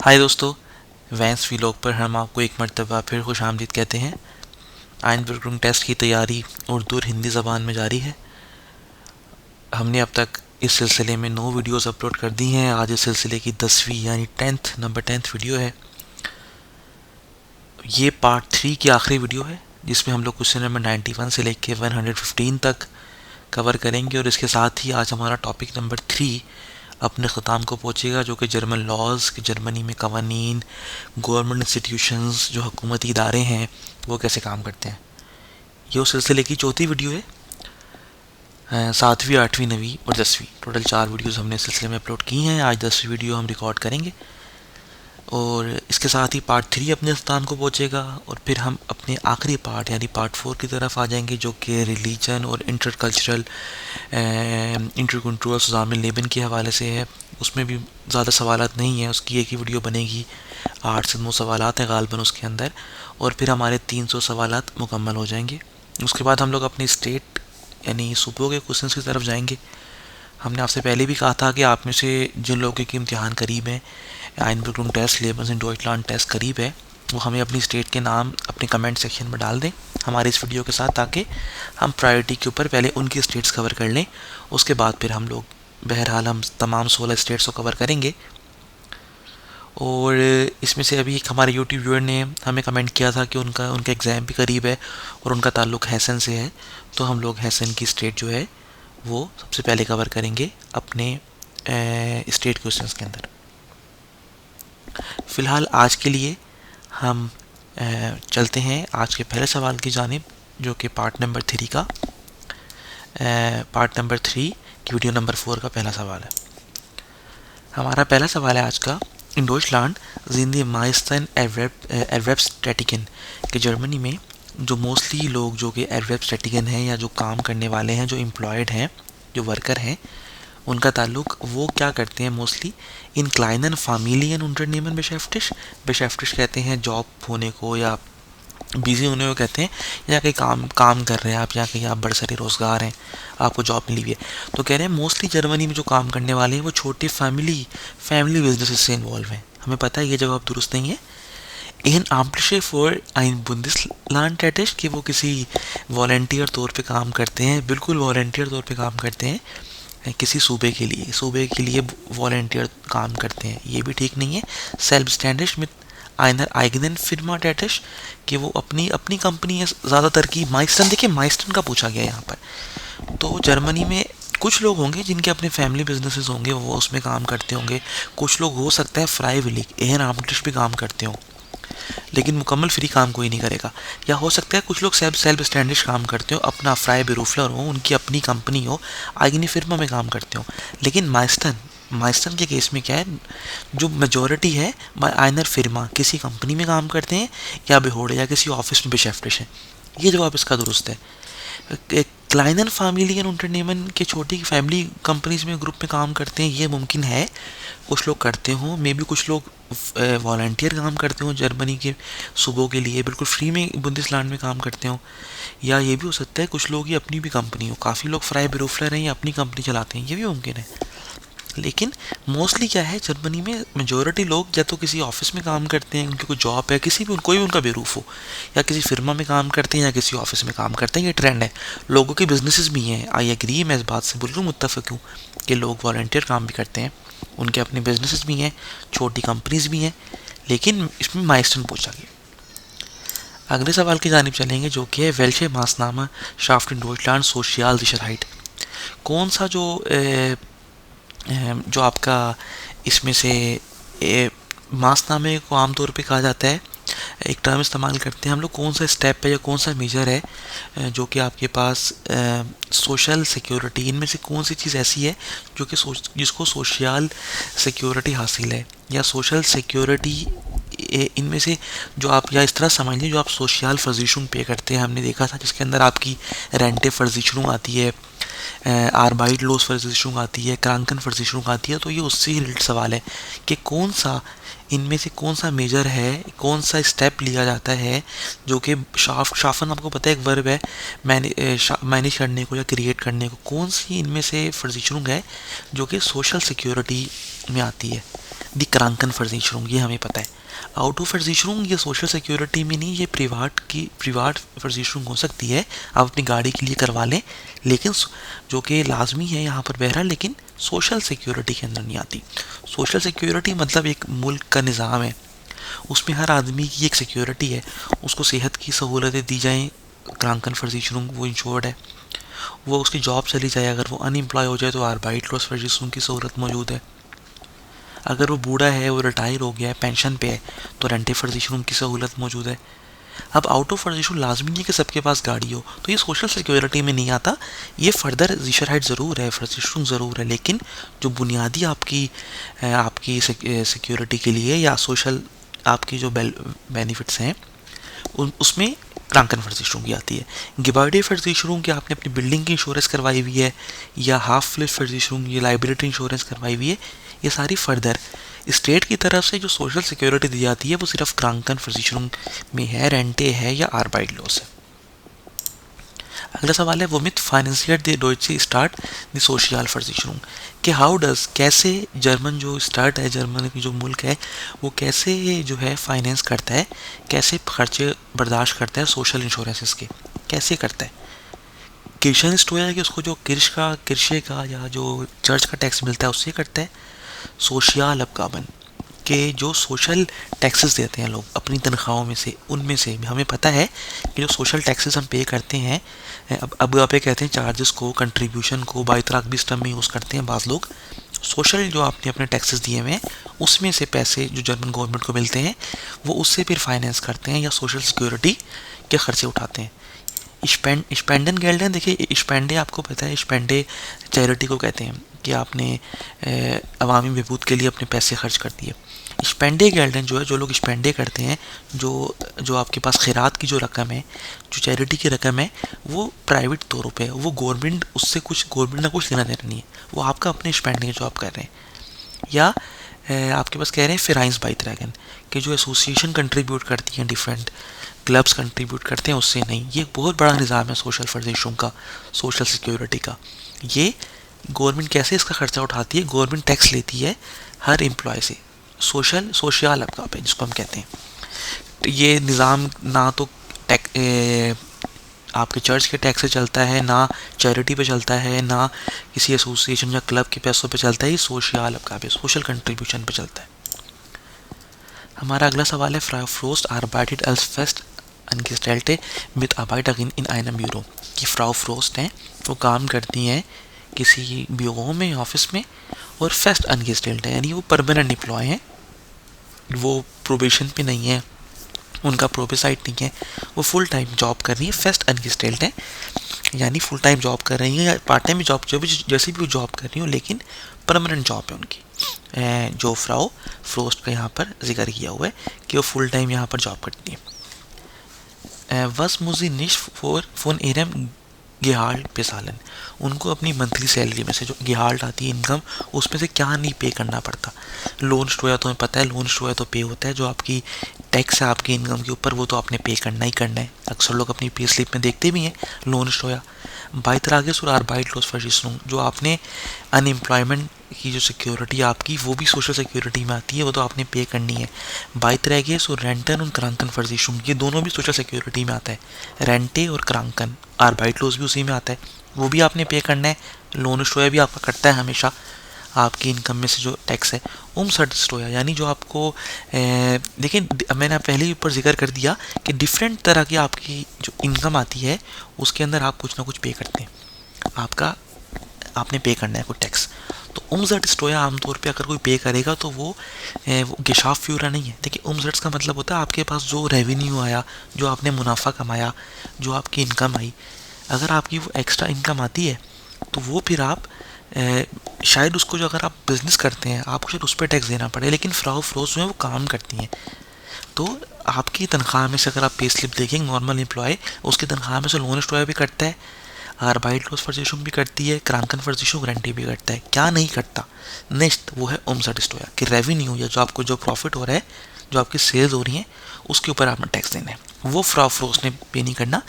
हाय दोस्तों, vents vlog पर हम आपको एक मर्तबा फिर खुशामदीद कहते हैं। आइनबर्ग टेस्ट की तैयारी उर्दू और हिंदी ज़बान में जारी है। हमने अब तक इस सिलसिले में 9 वीडियोस अपलोड कर दी हैं। आज इस सिलसिले की 10वीं यानी नंबर 10 वीडियो है। ये पार्ट 3 की आखिरी वीडियो है, जिसमें हम लोग क्वेश्चन नंबर 91 से लेकर 115 तक कवर करेंगे। और इसके साथ ही आज हमारा टॉपिक नंबर 3 अपने ख़त्म को पहुँचेगा, जो कि जर्मन लॉज, कि जर्मनी में कवानीन, गवर्नमेंट इंस्टीट्यूशंस, जो हुकूमती इदारे हैं, वो कैसे काम करते हैं। ये उस सिलसिले की चौथी वीडियो है। 7वीं, 8वीं, 9वीं और 10वीं, टोटल 4 वीडियोस हमने इस सिलसिले में अपलोड की हैं। आज 10वीं वीडियो हम रिकॉर्ड करेंगे और इसके साथ ही पार्ट 3 अपने स्थान को पहुँचेगा। और फिर हम अपने आखिरी पार्ट यानी पार्ट 4 की तरफ आ जाएंगे, जो कि रिलीजन और इंटरकल्चरल इंटरकंट्रोल सुजामिल लेबन के हवाले से है। उसमें भी ज़्यादा सवालात नहीं है, उसकी एक ही वीडियो बनेगी। 8 से 9 सवालात हैं गालबन उसके अंदर, और फिर हमारे 300 सवालात मुकम्मल हो जाएंगे। उसके बाद हम लोग अपनी स्टेट यानी सूबों के क्वेश्चन की तरफ जाएंगे। हमने आपसे पहले भी कहा था कि आप में से जिन लोगों के इम्तिहान करीब हैं, आइनबर्ग टेस्ट, लेबन्स इन डॉइटलैंड टेस्ट करीब है, वो हमें अपनी स्टेट के नाम अपने कमेंट सेक्शन में डाल दें हमारे इस वीडियो के साथ, ताकि हम प्रायोरिटी के ऊपर पहले उनकी स्टेट्स कवर कर लें। उसके बाद फिर हम लोग बहरहाल हम तमाम 16 स्टेट्स को कवर करेंगे। और इसमें से अभी एक हमारे यूट्यूब व्यूअर ने हमें कमेंट किया था कि उनका एग्ज़ाम भी करीब है और उनका ताल्लुक़ हैसन से है, तो हम लोग हैसन की स्टेट जो है वो सबसे पहले कवर करेंगे अपने स्टेट क्वेश्चंस के अंदर। फ़िलहाल आज के लिए हम चलते हैं आज के पहले सवाल की जानिब, जो कि पार्ट नंबर 3 का पार्ट नंबर 3 की वीडियो नंबर 4 का पहला सवाल है। हमारा पहला सवाल है आज का, इन Deutschland sind die meisten Erwerbstätigen, कि जर्मनी में जो मोस्टली लोग जो कि Erwerbstätigen हैं या जो काम करने वाले हैं, जो एम्प्लॉयड हैं, जो वर्कर हैं, उनका ताल्लुक वो क्या करते हैं मोस्टली इन क्लाइनन फामिलियन unternehmen बेशेफ्टिश कहते हैं जॉब होने को या बिजी होने को कहते हैं, या कहीं काम कर रहे हैं आप, या कहीं आप बड़सरे रोज़गार हैं, आपको जॉब मिली हुई है। तो कह रहे हैं मोस्टली जर्मनी में जो काम करने वाले हैं वो छोटे फैमिली बिजनेसेस से इन्वॉल्व हैं। हमें पता है ये जवाब दुरुस्त नहीं है। इन आम्प्लिशे फॉर आइन बुंदेसलैंड टैटिश, कि वो किसी वॉलंटियर तौर पे काम करते हैं, बिल्कुल वॉलंटियर तौर पे काम करते हैं किसी सूबे के लिए वॉलंटियर काम करते हैं, ये भी ठीक नहीं है। सेल्फ स्टैंडिश में आइनर आइगनन फिर्मा टैटिश, कि वो अपनी कंपनी है ज़्यादातर की। माइस्टन, देखिए माइस्टन का पूछा गया यहाँ पर। तो जर्मनी में कुछ लोग होंगे जिनके अपने फैमिली बिजनेसेस होंगे, वो उसमें काम करते होंगे। कुछ लोग हो सकता है फ्राइविली एहन आमटिश भी काम करते हों, लेकिन मुकम्मल फ्री काम कोई नहीं करेगा। या हो सकता है कुछ लोग सेल्फ स्टैंडिश काम करते हो, अपना फ्राई बेरूफलर हो, उनकी अपनी कंपनी हो, आइगनी फिर्मा में काम करते हो। लेकिन माइस्टन के केस में क्या है, जो मेजॉरिटी है आइनर फिर्मा किसी कंपनी में काम करते हैं, या बेहोड़े या किसी ऑफिस में बेशेफ्टिश हैं। ये जवाब इसका दुरुस्त है। क्लाइनन फैमिलियन unternehmen के छोटी फैमिली कंपनीज में ग्रुप में काम करते हैं, ये मुमकिन है कुछ लोग करते हों। मे बी कुछ लोग वॉलंटियर काम करते हों जर्मनी के सूबों के लिए, बिल्कुल फ्री में बुंदेसलैंड में काम करते हों। या ये भी हो सकता है कुछ लोग ही अपनी भी कंपनी हो, काफ़ी लोग फ्राई बेरूफलर हैं या अपनी कंपनी चलाते हैं, ये भी मुमकिन है। लेकिन मोस्टली क्या है, जर्मनी में मेजॉरिटी लोग या तो किसी ऑफिस में काम करते हैं, उनकी कोई जॉब है, कोई भी उनका बेरूफ हो, या किसी फिर्मा में काम करते हैं या किसी ऑफिस में काम करते हैं। ये ट्रेंड है, लोगों के बिजनेसेस भी हैं। आई एग्री, मैं इस बात से बिल्कुल मुत्तफिक हूँ कि लोग वॉलंटियर काम भी करते हैं, उनके अपने बिजनेसेस भी हैं, छोटी कंपनीज भी हैं। लेकिन इसमें माइस्टन पूछा गया। अगले सवाल की जानिब चलेंगे, जो कि है वेल्शे मासनामा शाफ्ट इन डॉइचलैंड सोशियल सिचरहाइट। कौन सा जो आपका इसमें से मासनामे को आमतौर पे कहा जाता है, एक टर्म इस्तेमाल करते हैं हम लोग, कौन सा स्टेप है या कौन सा मेजर है जो कि आपके पास सोशल सिक्योरिटी, इनमें से कौन सी चीज़ ऐसी है जो कि जिसको सोशल सिक्योरिटी हासिल है, या सोशल सिक्योरिटी इनमें से जो आप, या इस तरह समझ लीजिए जो आप सोशल फर्जिशुन पे करते हैं, हमने देखा था जिसके अंदर आपकी रेंटे फर्जिशुन आती है, Arbeitslosenversicherung आती है, Krankenversicherung आती है, तो ये उससे ही रिलेटेड सवाल है कि कौन सा इनमें से कौन सा मेजर है, कौन सा स्टेप लिया जाता है जो कि शाफन आपको पता है एक वर्ब है मैनेज करने को या क्रिएट करने को, कौन सी इनमें से फर्जिशरुंग है जो कि सोशल सिक्योरिटी में आती है। दी क्रांकन फर्जिशरुंग ये हमें पता है। आउटो फर्जिशरुंग ये सोशल सिक्योरिटी में नहीं, ये प्रिवाट फर्जिशरुंग हो सकती है, आप अपनी गाड़ी के लिए करवा लें, लेकिन जो कि लाजमी है यहाँ पर बहरहाल, लेकिन सोशल सिक्योरिटी के अंदर नहीं आती। सोशल सिक्योरिटी मतलब एक मुल्क का निज़ाम है, उसमें हर आदमी की एक सिक्योरिटी है, उसको सेहत की सहूलतें दी जाएँ, क्रांकन फर्जिशरुंग वो इंश्योर्ड है। वो उसकी जॉब चली जाए, अगर वो अनएम्प्लॉय हो जाए तो Arbeitslosenversicherung की सहूलत मौजूद है। अगर वो बूढ़ा है, वो रिटायर हो गया है, पेंशन पे है, तो Renteversicherung की सहूलत मौजूद है। अब आउट ऑफ फर्जिशरुंग लाजमी है कि सबके पास गाड़ी हो, तो ये सोशल सिक्योरिटी में नहीं आता। ये फर्दर ज़िशरहाइट ज़रूर है, फर्जिशरुंग ज़रूर है, लेकिन जो बुनियादी आपकी सिक्योरिटी के लिए या सोशल आपकी जो बेनिफिट्स हैं उसमें क्रांकन फर्जिशरुंग की आती है। गिबार्डे फर्जिशरुंग की आपने अपनी बिल्डिंग की इंश्योरेंस करवाई हुई है, या हाफ फ्लिप फर्जिशरुंग ये लाइबिलिटी इंश्योरेंस करवाई हुई है, ये सारी फर्दर स्टेट की तरफ से जो सोशल सिक्योरिटी दी जाती है वो सिर्फ क्रांकन फर्जिशरुंग में है, रेंटे है या आर्बाइटलोस है। अगला सवाल है वोमित फाइनेंसियट द डॉइचे स्टार्ट द सोशल फर्जिशरुंग कि हाउ डज कैसे जर्मन जो स्टार्ट है, जर्मन की जो मुल्क है वो कैसे जो है फाइनेंस करता है, कैसे खर्चे बर्दाश्त करता है सोशल इंश्योरेंसेस के, कैसे करता है। किर्शन स्टोया है कि उसको जो किरशे का या जो चर्च का टैक्स मिलता है उससे करता है। सोशियल अपगाबन के जो सोशल टैक्सेस देते हैं लोग अपनी तनख्वाहों में से, उनमें से हमें पता है कि जो सोशल टैक्सेस हम पे करते हैं, अब आप कहते हैं चार्जेस को, कंट्रीब्यूशन को, बाइतराक भी इस टर्म में यूज़ करते हैं बाज़ लोग। सोशल जो आपने अपने टैक्सेस दिए हुए हैं उसमें से पैसे जो जर्मन गवर्नमेंट को मिलते हैं वो उससे फिर फाइनेंस करते हैं या सोशल सिक्योरिटी के खर्चे उठाते हैं। स्पेंडन गेल्डन, देखिए स्पेंडे आपको पता है, स्पेंडे चैरिटी को कहते हैं कि आपने अवामी बहबूद के लिए अपने पैसे खर्च कर दिए। स्पेंडे गेल्डन जो है, जो लोग स्पेंडे करते हैं, जो आपके पास खैरात की जो रकम है, जो चैरिटी की रकम है, वो प्राइवेट तौर पे है, वो गवर्नमेंट उससे कुछ गवर्नमेंट का कुछ लेना देना नहीं है, वो आपका अपने स्पेंडिंग है जो आप कर रहे हैं। या आपके पास कह रहे हैं फिराइंस बाइट्रैगन कि जो एसोसिएशन कंट्रीब्यूट करती हैं, डिफरेंट क्लब्स कंट्रीब्यूट करते हैं, उससे नहीं। ये एक बहुत बड़ा निज़ाम है सोशल फर्जिशरुंग का, सोशल सिक्योरिटी का। ये गवर्नमेंट कैसे इसका खर्चा उठाती है, गवर्नमेंट टैक्स लेती है हर एम्प्लॉय से, सोशल अपका पे जिसको हम कहते हैं। ये निज़ाम ना तो आपके चर्च के टैक्स से चलता है, ना चैरिटी पे चलता है, ना किसी एसोसिएशन या क्लब के पैसों पे चलता है, ये सोशल अपका पे, सोशल कंट्रीब्यूशन पे चलता है। हमारा अगला सवाल है Frau frost arbeitet als fest angestellte Mitarbeiterin in einem Büro कि फ्राउ फ्रोस्ट हैं वो काम करती हैं किसी ब्यूरो में, ऑफिस में, और फेस्ट अनगेस्टेल्ड है यानी वो परमानेंट एम्प्लॉय हैं, वो प्रोबेशन पे नहीं है, उनका प्रोबेसाइट नहीं है, वो फुल टाइम जॉब कर रही है। फेस्ट अनगेस्टेल्ड है यानी फुल टाइम जॉब कर रही हैं या पार्ट टाइम जॉब, जो भी जैसे भी वो जॉब कर रही हो, लेकिन परमानेंट जॉब है उनकी। जो फ्राउ फ्रोस्ट का यहाँ पर जिक्र किया हुआ है कि वो फुल टाइम यहाँ पर जॉब करती है। वस मुझे निश फोन एरम गेहाल्ट पे सालन, उनको अपनी मंथली सैलरी में से जो गेहाल्ट आती है इनकम, उसमें से क्या नहीं पे करना पड़ता। लोन स्टोया तो हमें पता है, लोन स्टोया तो पे होता है, जो आपकी टैक्स है आपकी इनकम के ऊपर वो तो आपने पे करना ही करना है। अक्सर लोग अपनी पे स्लिप में देखते भी हैं लोन स्टोया। बाइतरागेस और Arbeitslosenversicherung जो आपने अनएम्प्लॉयमेंट की जो सिक्योरिटी आपकी वो भी सोशल सिक्योरिटी में आती है, वो तो आपने पे करनी है। बाइतरागेस और रेंटन और क्रांकन फर्जिशरुंग ये दोनों भी सोशल सिक्योरिटी में आता है। रेंटे और क्रांकन, Arbeitslos भी उसी में आता है, वो भी आपने पे करना है। लोन स्टोया भी आपका कटता है हमेशा आपकी इनकम में से जो टैक्स है। सर्ट स्टोया यानी जो आपको लेकिन मैंने पहले ही ऊपर जिक्र कर दिया कि डिफरेंट तरह की आपकी जो इनकम आती है उसके अंदर आप कुछ ना कुछ पे करते हैं, आपने पे करना है कोई टैक्स। तो उमजट स्टोया आमतौर पे अगर कोई पे करेगा तो वो गिशाफ फ्यूरा नहीं है। देखिए उमजट्स का मतलब होता है आपके पास जो रेवेन्यू आया, जो आपने मुनाफा कमाया, जो आपकी इनकम आई, अगर आपकी वो एक्स्ट्रा इनकम आती है तो वो फिर आप शायद उसको जो अगर आप बिज़नेस करते हैं आपको शायद उस पर टैक्स देना पड़े, लेकिन फ्राउ फ्रोज जो है वो काम करती हैं। तो आपकी तनख्वाह में से अगर आप पे स्लिप देखेंगे नॉर्मल एम्प्लॉय, उसकी तनख्वाह में से लोन स्टोया भी कटता है, आर्बाइट लॉस वर्जिशुम भी करती है, क्रांकन वर्जिशुम गारंटी भी करता है। क्या नहीं करता? नेक्स्ट वो है उमसर्टिस्टोया कि रेवेन्यू या जो आपको जो प्रॉफिट हो रहा है, जो आपकी सेल्स हो रही हैं, उसके ऊपर आपने टैक्स देना है। वो फ्रोस ने पे नहीं करना,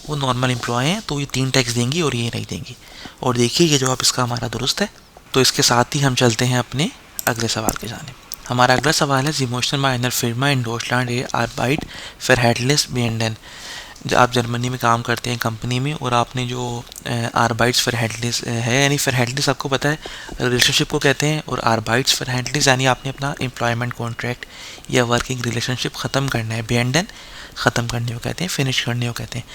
वो नॉर्मल एम्प्लॉय हैं तो ये 3 टैक्स देंगी और ये नहीं देंगी। और देखिए ये जवाब इसका हमारा दुरुस्त है। तो इसके साथ ही हम चलते हैं अपने अगले सवाल के जाने। हमारा अगला सवाल है इमोशनल माइनर फिर्मा इन डॉचलैंड ए आर्बाइट फरहैटलेस बीएंडन। आप जर्मनी में काम करते हैं कंपनी में और आपने जो आर्बाइट्स फरहैटलेस है, यानी फरहैटलेस आपको पता है रिलेशनशिप को कहते हैं, और आर्बाइट्स फरहैटलेस यानी आपने अपना एम्प्लॉयमेंट कॉन्ट्रैक्ट या वर्किंग रिलेशनशिप ख़त्म करना है। बीएंडन ख़त्म करने को कहते हैं, फिनिश करने को कहते हैं,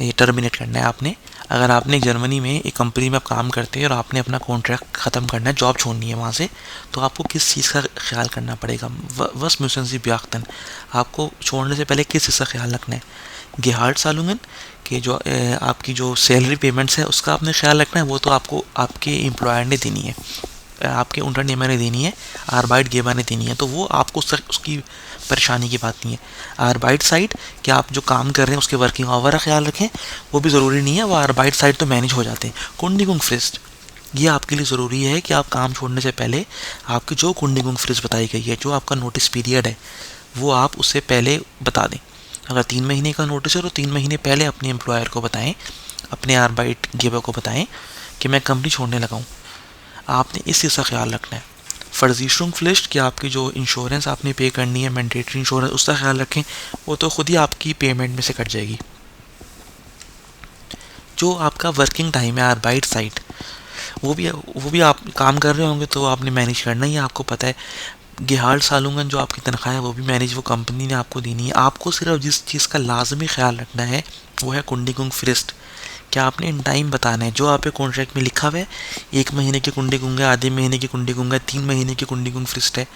ये टर्मिनेट करना है आपने। अगर आपने जर्मनी में एक कंपनी में आप काम करते हैं और आपने अपना कॉन्ट्रैक्ट ख़त्म करना है, जॉब छोड़नी है वहाँ से, तो आपको किस चीज़ का ख्याल करना पड़ेगा? वस म्यूसेंसी ब्याख्तन, आपको छोड़ने से पहले किस चीज़ का ख्याल रखना है? गेहार्ड सालूंगन कि जो आपकी जो सैलरी पेमेंट्स है उसका आपने ख्याल रखना है, वो तो आपको आपके एम्प्लॉयर ने देनी है, आपके उंटरनेमर ने देनी है, आर्बाइट गेबर ने देनी है, तो वो आपको उसकी परेशानी की बात नहीं है। आर्बाइट साइड कि आप जो काम कर रहे हैं उसके वर्किंग आवर का ख्याल रखें, वो भी ज़रूरी नहीं है, वो आर्बाइट साइड तो मैनेज हो जाते हैं। कुंडिगुंग फ्रिस्ट, ये आपके लिए ज़रूरी है कि आप काम छोड़ने से पहले आपकी जो कुंडिगुंग फ्रिस्ट बताई गई है, जो आपका नोटिस पीरियड है, वो आप उससे पहले बता दें। अगर 3 महीने का नोटिस है तो 3 महीने पहले अपने एम्प्लॉयर को बताएं, अपने आर्बाइट गेबर को बताएं कि मैं कंपनी छोड़ने लगा हूँ। आपने इस चीज़ का ख्याल रखना है। फर्जीशुंग फ्लिस्ट कि आपकी जो इंश्योरेंस आपने पे करनी है, मैंडेटरी इंश्योरेंस, उसका ख्याल रखें, वो तो खुद ही आपकी पेमेंट में से कट जाएगी। जो आपका वर्किंग टाइम है आर्बाइट साइट, वो भी आप काम कर रहे होंगे तो आपने मैनेज करना ही है, आपको पता है। गेहार्ड सालूंगन जो आपकी तनख्वाह है वो भी मैनेज वो कंपनी ने आपको देनी है। आपको सिर्फ जिस चीज़ का लाजमी ख्याल रखना है वो है कुंडिगुंग फ्रिस्ट, क्या आपने इन टाइम बताना है जो आपके कॉन्ट्रैक्ट में लिखा हुआ है। 1 महीने की कुंडिगुंग है, आधे महीने की कुंडिगुंग है, 3 महीने की कुंडिगुंग फ्रिस्ट है,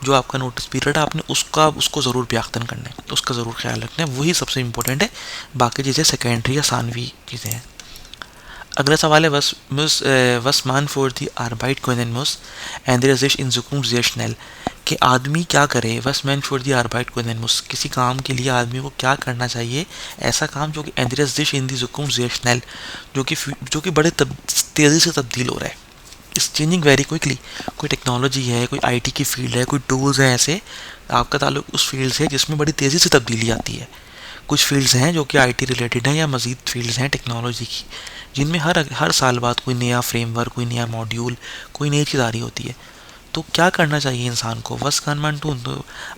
जो आपका नोटिस पीरियड है आपने उसको ज़रूर ब्याख्तन करना है, उसका ज़रूर ख्याल रखना है, वही सबसे इंपॉर्टेंट है। बाकी चीज़ें सेकेंडरी या सानवी चीज़ें हैं। अगला सवाल है वस मान फॉर दी आर्बाइट कोनेनमस एंड देयर इज इन जुकुम sehr schnell कि आदमी क्या करे। वस मैन फॉर दी आर्बाइट कोनेनमस, किसी काम के लिए आदमी को क्या करना चाहिए, ऐसा काम जो कि एंड्रेस दिश इन दी जुकुम sehr schnell, जो कि बड़े तेज़ी से तब्दील हो रहा है, इस चेंजिंग वेरी क्विकली। कोई टेक्नोलॉजी है, कोई आईटी की फील्ड है, कोई टूल्स हैं, ऐसे आपका ताल्लुक उस फील्ड से जिसमें बड़ी तेज़ी से तब्दीली आती है। कुछ फील्ड्स हैं जो कि आईटी रिलेटेड हैं या मज़ीद फील्ड्स हैं टेक्नोलॉजी की, जिनमें हर साल बाद कोई नया फ्रेमवर्क, कोई नया मॉड्यूल, कोई नई चीज़ आ रही होती है। तो क्या करना चाहिए इंसान को? वस खान मान टू,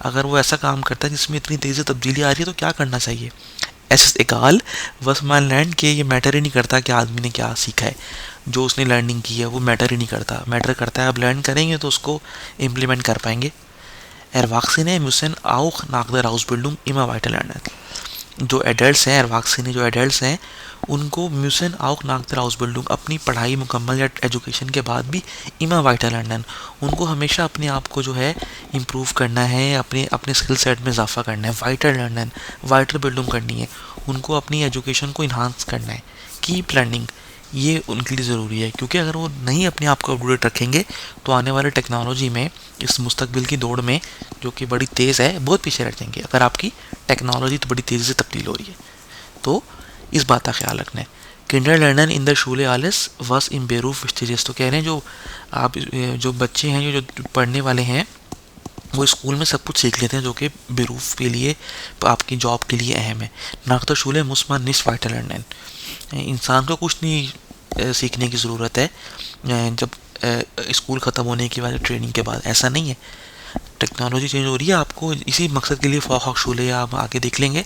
अगर वो ऐसा काम करता है जिसमें इतनी तेज़ी से तब्दीली आ रही है तो क्या करना चाहिए? एस एकाल वस मान लैंड के ये मैटर ही नहीं करता कि आदमी ने क्या सीखा है, जो उसने लर्निंग की है वो मैटर ही नहीं करता। मैटर करता है आप लर्न करेंगे तो उसको इम्प्लीमेंट कर पाएंगे। एरवाक्सिन मुसन आउख नाकदर हाउस बिल्डिंग इमा वाइटल लर्नर, जो एडल्ट्स हैं, एरवाक्सिन जो एडल्ट्स हैं, उनको म्यूसन आउक नाकदर हाउस बिल्डिंग अपनी पढ़ाई मुकम्मल या एजुकेशन के बाद भी इमा वाइटल लर्नर, उनको हमेशा अपने आप को जो है इम्प्रूव करना है, अपने स्किल सेट में इजाफा करना है, वाइटल लर्नर वाइटल बिल्डिंग करनी है, उनको अपनी एजुकेशन को इन्हांस करना है, कीप लर्निंग, ये उनके लिए ज़रूरी है। क्योंकि अगर वो नहीं अपने आप को अपडेट रखेंगे तो आने वाले टेक्नोलॉजी में, इस मुस्तकबिल की दौड़ में जो कि बड़ी तेज़ है, बहुत पीछे रह जाएंगे। अगर आपकी टेक्नोलॉजी तो बड़ी तेज़ी से तब्दील हो रही है, तो इस बात का ख्याल रखना है। किंडर लर्नर इन द शूले आलिस वस इन बेरूफ स्टेजेस, तो कह रहे हैं जो बच्चे हैं जो पढ़ने वाले हैं वो स्कूल में सब कुछ सीख लेते हैं जो कि बेरूफ के लिए, आपकी जॉब के लिए अहम है। नाकतर शूले मुस्मान निस वाइटल लर्नर, इंसान को कुछ नहीं सीखने की ज़रूरत है जब स्कूल ख़त्म होने के बाद, ट्रेनिंग के बाद, ऐसा नहीं है। टेक्नोलॉजी चेंज हो रही है, आपको इसी मकसद के लिए फॉक्सशूले आप आके देख लेंगे,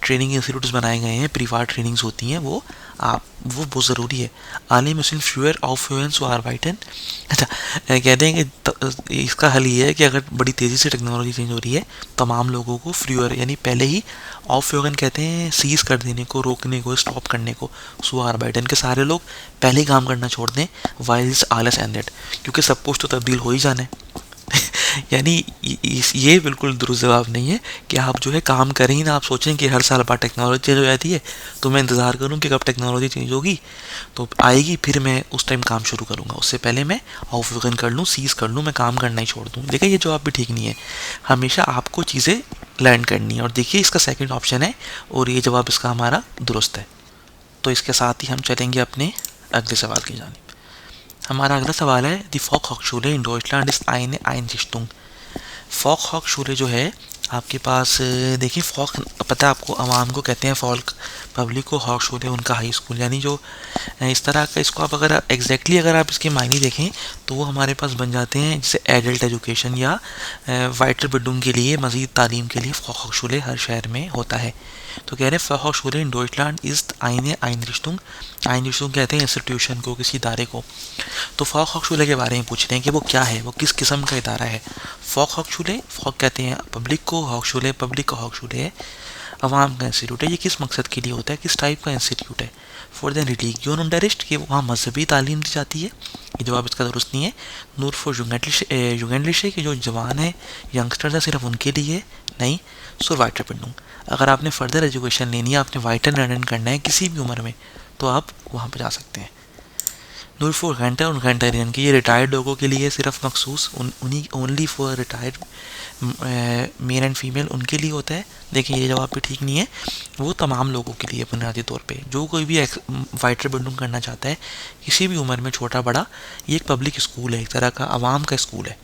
ट्रेनिंग इंस्टीट्यूट्स बनाए गए हैं, प्रीवार ट्रेनिंग्स होती हैं, वो बहुत ज़रूरी है। आले मुस्लिम फ्यूअर ऑफ फ्लुएंस आर वाइटन, अच्छा कहते हैं कि इसका हल ये है कि अगर बड़ी तेज़ी से टेक्नोलॉजी चेंज हो रही है, तमाम लोगों को फ्यूअर यानी पहले ही, ऑफ फ्यूगन कहते हैं सीज कर देने को, रोकने को, स्टॉप करने को, सो आर वाइटन के सारे लोग पहले ही काम करना छोड़ दें, वाइल्स आलस एंड दैट, क्योंकि सब कुछ तो तब्दील हो ही जाना है। यानी ये बिल्कुल दुरुस्त जवाब नहीं है कि आप जो है काम करें ही ना, आप सोचें कि हर साल बाद टेक्नोलॉजी चेंज हो जाती है तो मैं इंतज़ार करूं कि कब टेक्नोलॉजी चेंज होगी तो आएगी, फिर मैं उस टाइम काम शुरू करूंगा, उससे पहले मैं ऑफ वेगन कर लूँ, सीज कर लूँ, मैं काम करना ही छोड़ दूँ। देखिए ये जवाब भी ठीक नहीं है, हमेशा आपको चीज़ें लर्न करनी है। और देखिए इसका सेकेंड ऑप्शन है और ये जवाब इसका हमारा दुरुस्त है। तो इसके साथ ही हम चलेंगे अपने अगले सवाल की जानिब। हमारा अगला सवाल है, दी फॉकहॉकशूले इन डॉइचलैंड इज आइने आइनरिchtung। फॉकहॉकशूले जो है आपके पास, देखिए फॉक पता है आपको, आवाम को कहते हैं फॉल्क, पब्लिक को हॉकशूले उनका हाई स्कूल, यानी जो इस तरह का, इसको आप अगर एग्जैक्टली अगर आप इसके मायने देखें तो वो हमारे पास बन जाते हैं जैसे एडल्ट एजुकेशन या वाइटर बिल्डिंग के लिए, मज़ीद तालीम के लिए फॉकहॉकशूले हर शहर में होता है। तो कह रहे हैं फॉकहॉकशूले इन डॉइचलैंड इज आइने आइनरिchtung। आइनरिchtung कहते हैं इंस्टीट्यूशन को, किसी इदारे को। तो फॉकहॉकशूले के बारे में पूछ रहे हैं कि वो क्या है, वो किस किस्म का इदारा है। फॉकहॉकशूले, फॉक कहते हैं पब्लिक को, हॉकशूले पब्लिक का हॉकशूले है, अवाम का इंस्टीट्यूट है। ये किस मकसद के लिए होता है, किस टाइप का इंस्टीट्यूट है। फॉर द रिलीजियन अंडरिस्ट, कि वहाँ मजहबी तालीम दी जाती है। ये जवाब इसका दुरुस्त नहीं है। नूर फॉर जुगेंडलिशे, कि जो जवान है, यंगस्टर्स है, सिर्फ उनके लिए नहीं। सुर वाइटर पिंडूंग, अगर आपने फर्दर एजुकेशन लेनी है, आपने वाइटर लर्न करना है किसी भी उम्र में, तो आप वहाँ पर जा सकते हैं। नूर फॉर घंटा उन घंटेरियन की, ये रिटायर्ड लोगों के लिए सिर्फ मखसूस, उन्हीं only for retired male and female, उनके लिए होता है। देखिए ये जवाब भी ठीक नहीं है, वो तमाम लोगों के लिए बुनियादी तौर पे, जो कोई भी वाइटर बिल्डिंग करना चाहता है किसी भी उम्र में, छोटा बड़ा, ये एक पब्लिक स्कूल है, एक तरह का आवाम का स्कूल है।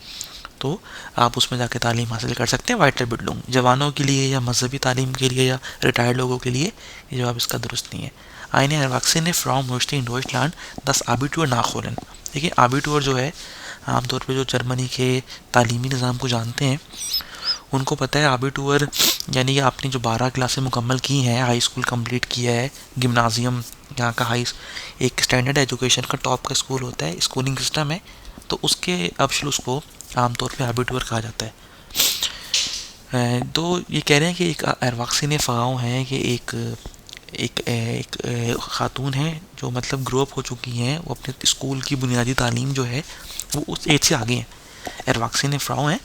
तो आप उसमें जाके तालीम हासिल कर सकते हैं। वाइटर बिल्डिंग जवानों के लिए या मजहबी तालीम के लिए या रिटायर्ड लोगों के लिए, ये जवाब इसका दुरुस्त नहीं है। आइने एरवाक्सिन फ्रॉम होस्टी इन डॉइचलैंड दस आबिटूर नाखोलन। देखिए आबिटूर जो है, आमतौर पे जो जर्मनी के तालीमी निज़ाम को जानते हैं उनको पता है आबिटूर यानी आपने जो 12 क्लासें मुकम्मल की हैं, हाई स्कूल कंप्लीट किया है, गिम्नाजियम यहाँ का एक स्टैंडर्ड एजुकेशन का टॉप का स्कूल होता है, स्कूलिंग सिस्टम है, तो उसके अबशलूस को आमतौर पे आबिटूर कहा जाता है। तो ये कह रहे हैं कि एक एरवाक्सिन फ़गाओं है कि एक ख़ातून है जो मतलब ग्रो अप हो चुकी हैं, वो अपने स्कूल की बुनियादी तालीम जो है वो उस एज से आगे हैं। एरवाक्सिन फ्राउ हैं,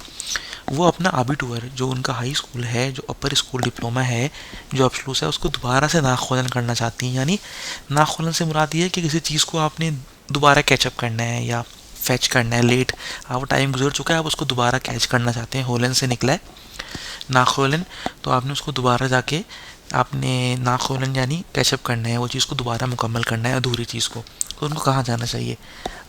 वो अपना आबिटूर जो उनका हाई स्कूल है, जो अपर स्कूल डिप्लोमा है, जो अबसलूस है, उसको दोबारा से नाखोलन करना चाहती हैं। यानी नाखोलन से मुराद ये है कि किसी चीज़ को आपने दोबारा कैचअप करना है या फैच करना है, लेट आप टाइम गुजर चुका है, आप उसको दोबारा कैच करना चाहते हैं, होलन से निकला है नाखोलन, तो आपने उसको दोबारा जाके आपने नाखोलन यानी कैचअप करना है, वो चीज़ को दोबारा मुकम्मल करना है, अधूरी चीज़ को, तो उनको कहाँ जाना चाहिए।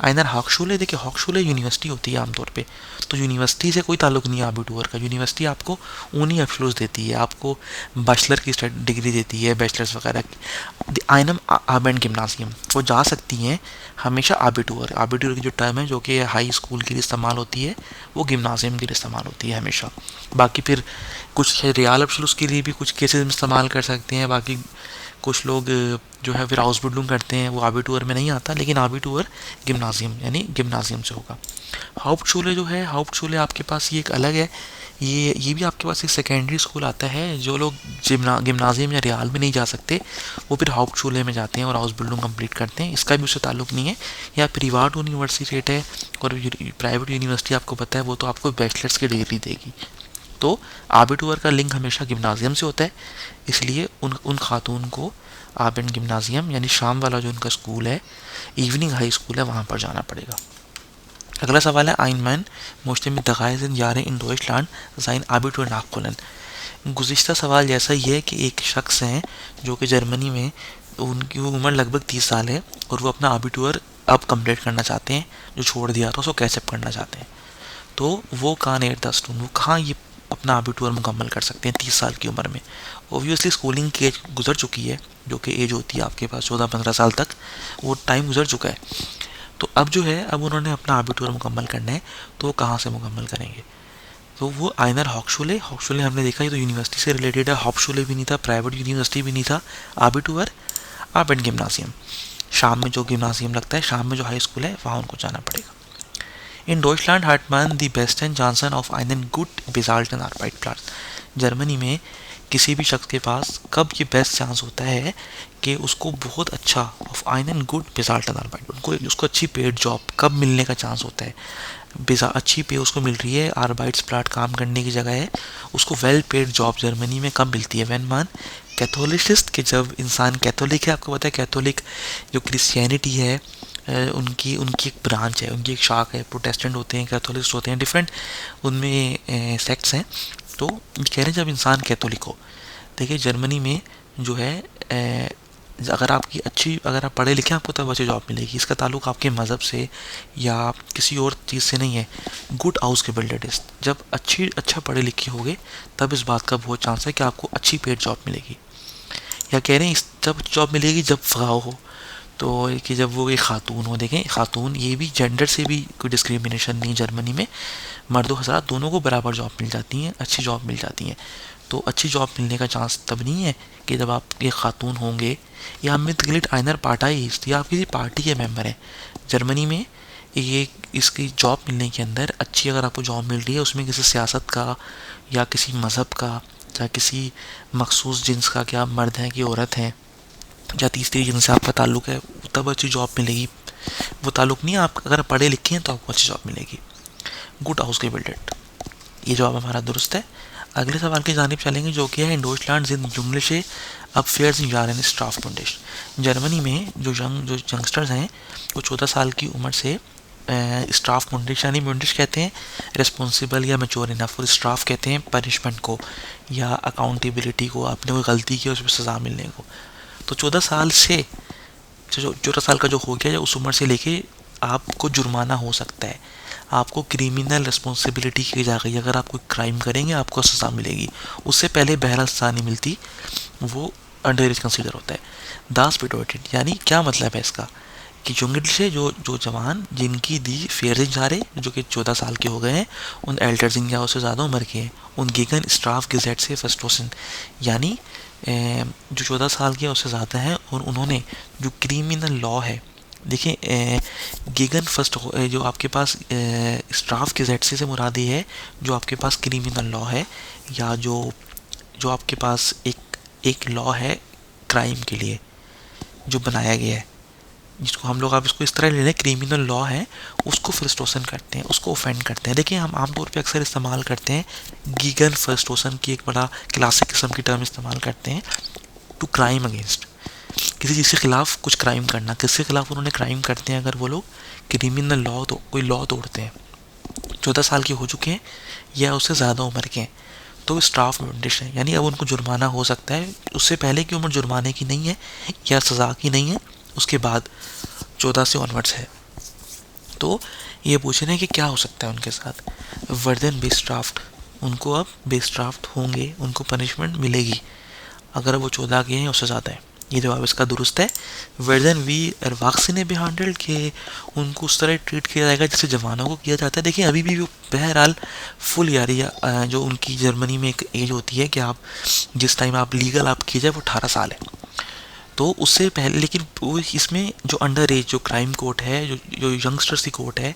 आइनर हॉकशूले, देखिए हॉकशूले यूनिवर्सिटी होती है आमतौर पे, तो यूनिवर्सिटी से कोई ताल्लुक नहीं है आबिटूर का। यूनिवर्सिटी आपको उन्हीं अफसलूस देती है, आपको बैचलर की डिग्री देती है, बैचलर्स वगैरह की। आइनम आबेंड गिम्नाजियम, वो जा सकती हैं हमेशा आबिटूर। आबिटूर की जो टर्म है जो कि हाई स्कूल के लिए इस्तेमाल होती है, वो गिम्नाजियम के लिए इस्तेमाल होती है हमेशा। बाकी फिर कुछ रियाल अफसलूस के लिए भी कुछ केसेस में इस्तेमाल कर सकते हैं। बाकी कुछ लोग जो है फिर हाउस बिल्डिंग करते हैं, वो आबिटूर में नहीं आता, लेकिन आबिटूर गिम्नाजियम यानी गिम्नाजियम से होगा। हाउप्टशूले जो है, हाउप्टशूले आपके पास ये एक अलग है, ये भी आपके पास एक सेकेंडरी स्कूल आता है। जो लोग गिम्नाजियम या रियाल में नहीं जा सकते वो फिर हाउप्टशूले में जाते हैं और हाउस बिल्डिंग कंप्लीट करते हैं, इसका भी उससे ताल्लुक नहीं है। या प्रिवाट यूनिवर्सिटी है और प्राइवेट यूनिवर्सिटी आपको पता है वो तो आपको बैचलर्स की डिग्री देगी। तो आबिटूर का लिंक हमेशा गिम्नाजियम से होता है, इसलिए उन खातून को आबेंड गिम्नाजियम यानी शाम वाला जो उनका स्कूल है, इवनिंग हाई स्कूल है, वहाँ पर जाना पड़ेगा। अगला सवाल है, आइनमैन मोस्टली में दगाइजन यारे इन डॉइचलैंड जाइन आबिटूर नाखुलन। गुज़िश्ता सवाल जैसा ही है कि एक शख्स हैं जो कि जर्मनी में, उनकी उम्र लगभग 30 साल है और वो अपना आबिटूर अब कंप्लीट करना चाहते हैं, जो छोड़ दिया था उसको कैचअप करना चाहते हैं। तो वो कहाँ एट द स्टून, वो कहाँ ये अपना आबिटूर मुकम्मल कर सकते हैं 30 साल की उम्र में। ओबियसली स्कूलिंग की एज गुजर चुकी है, जो कि एज होती है आपके पास 14-15 साल तक, वो टाइम गुजर चुका है। तो अब जो है, अब उन्होंने अपना आबिटूर मुकम्मल करना है, तो वो कहाँ से मुकम्मल करेंगे। तो वो आइनर हॉकशूले हमने देखा ये तो यूनिवर्सिटी से रिलेटेड है, हॉकशूले भी नहीं था, प्राइवेट यूनिवर्सिटी भी नहीं था। आबिटूर आबेंड गिम्नाजियम, शाम में जो गिम्नाजियम लगता है, शाम में जो हाई स्कूल है वहाँ उनको जाना पड़ेगा। In Deutschland hat man die besten Chancen auf einen gut bezahlten Arbeitsplatz। Germany में किसी भी शख्स के पास कब ये बेस्ट चांस होता है कि उसको बहुत अच्छा of einen gut bezahlten Arbeit, उसको अच्छी पेड जॉब कब मिलने का चांस होता है। अच्छी पे उसको मिल रही है, आर्बाइट्सप्लाट काम करने की जगह है, उसको वेल पेड जॉब जर्मनी में कब मिलती है। व्हेन मान कैथोलिसिस्ट, कि जब इंसान कैथोलिक है, आपको पता है कैथोलिक जो क्रिश्चियनिटी है उनकी एक ब्रांच है, उनकी एक शाख है, प्रोटेस्टेंट होते हैं, कैथोलिस्ट होते हैं, डिफरेंट उनमें सेक्ट्स हैं। तो कह रहे हैं जब इंसान कैथोलिक हो, देखिए जर्मनी में जो है अगर आप पढ़े लिखे आपको तब अच्छी जॉब मिलेगी। इसका ताल्लुक आपके मज़हब से या किसी और चीज़ से नहीं है। गुड हाउस कैपेबिलिटीज, जब अच्छा पढ़े लिखे होगे तब इस बात का बहुत चांस है कि आपको अच्छी पेड जॉब मिलेगी। या कह रहे हैं जब जॉब मिलेगी जब फ़ाओ हो, तो कि जब वो एक खातून हो। देखें खातून, ये भी जेंडर से भी कोई डिस्क्रिमिनेशन नहीं जर्मनी में, मर्दों हज़रात दोनों को बराबर जॉब मिल जाती हैं, अच्छी जॉब मिल जाती हैं। तो अच्छी जॉब मिलने का चांस तब नहीं है कि जब आप ये खातून होंगे या मितगिलिट आइनर पार्टाई या आप किसी पार्टी के मेंबर हैं। जर्मनी में ये इसकी जॉब मिलने के अंदर अच्छी अगर आपको जॉब मिल रही है, उसमें किसी सियासत का या किसी मज़हब का या किसी मखसूस जिन्स का, कि आप मर्द हैं कि औरत हैं, या तीसरी जिनसे आपका ताल्लुक है, तब अच्छी जॉब मिलेगी। वो ताल्लुक नहीं है, आप अगर पढ़े लिखे हैं तो आपको अच्छी जॉब मिलेगी। गुड हाउस गेबिल्डेड, ये जवाब हमारा दुरुस्त है। अगले सवाल की जानिब चलेंगे जो कि है इन डॉइचलैंड जिन जुमले से अब फेयर्स इन जारन स्टाफ बुंडिश। जर्मनी में जो यंगस्टर्स हैं वो 14 साल की उम्र से स्टाफ बुंडिश, यानी बुंडिश कहते हैं रिस्पॉन्सिबल या मेच्योर इनफ, और स्टाफ कहते हैं पनिशमेंट को या अकाउंटेबिलिटी को, आपने कोई गलती की उस पर सज़ा मिलने को। तो 14 साल से 14 साल का जो हो गया या उस उम्र से लेके आपको जुर्माना हो सकता है, आपको क्रिमिनल रिस्पॉन्सिबिलिटी की जा गई। अगर आप कोई क्राइम करेंगे आपको सज़ा मिलेगी, उससे पहले बहरहाल सज़ा नहीं मिलती, वो अंडर एज कंसिडर होता है। दास पिटोटेड, यानी क्या मतलब है इसका कि जुंगल से जो जवान जिनकी दी फेयरिंग जा रहे, जो कि 14 साल के हो गए हैं, उन एल्डर्जिंग या उससे ज़्यादा उम्र के हैं, उन गिगन स्टाफ गेजेट से फर्स्टोसन, यानी जो 14 साल के उससे ज़्यादा हैं और उन्होंने जो क्रिमिनल लॉ है। देखिए गिगन फर्स्ट जो आपके पास स्टाफ के जेड से मुराद ये है जो आपके पास क्रिमिनल लॉ है, या जो जो आपके पास एक लॉ है क्राइम के लिए जो बनाया गया है, जिसको हम लोग आप इसको इस तरह ले लें, क्रिमिनल लॉ है, उसको फर्स्टोसन करते हैं, उसको ऑफेंड करते हैं। देखिए हम आमतौर पे अक्सर इस्तेमाल करते हैं गीगन फर्स्टोसन की एक बड़ा क्लासिक किस्म की टर्म इस्तेमाल करते हैं, टू क्राइम अगेंस्ट, किसी चीज़ के खिलाफ कुछ क्राइम करना। किसके खिलाफ उन्होंने क्राइम करते हैं? अगर वो लोग क्रिमिनल लॉ तो कोई लॉ तोड़ते हैं, 14 साल के हो चुके हैं या उससे ज़्यादा उम्र के हैं, तो स्टाफ नोटिस है, यानी अब उनको जुर्माना हो सकता है। उससे पहले की उम्र जुर्माने की नहीं है या सज़ा की नहीं है, उसके बाद 14 से ऑनवर्ड्स है। तो ये पूछ रहे हैं कि क्या हो सकता है उनके साथ। वर्दन बेस्ट्राफ्ट, उनको अब बेस्ट्राफ्ट होंगे, उनको पनिशमेंट मिलेगी अगर वो 14 के हैं उससे ज़्यादा है। ये जवाब इसका दुरुस्त है। वर्दन वी वैक्सीने भी हैंडल के उनको उस तरह ट्रीट किया जाएगा जैसे जवानों को किया जाता है। देखिए अभी भी वो बहरहाल फुल यारी जो उनकी जर्मनी में एक एज होती है कि आप जिस टाइम आप लीगल आप किए जाए वो 18 साल है, तो उससे पहले, लेकिन वो इसमें जो अंडर एज जो क्राइम कोर्ट है, जो यंगस्टर्स की कोर्ट है,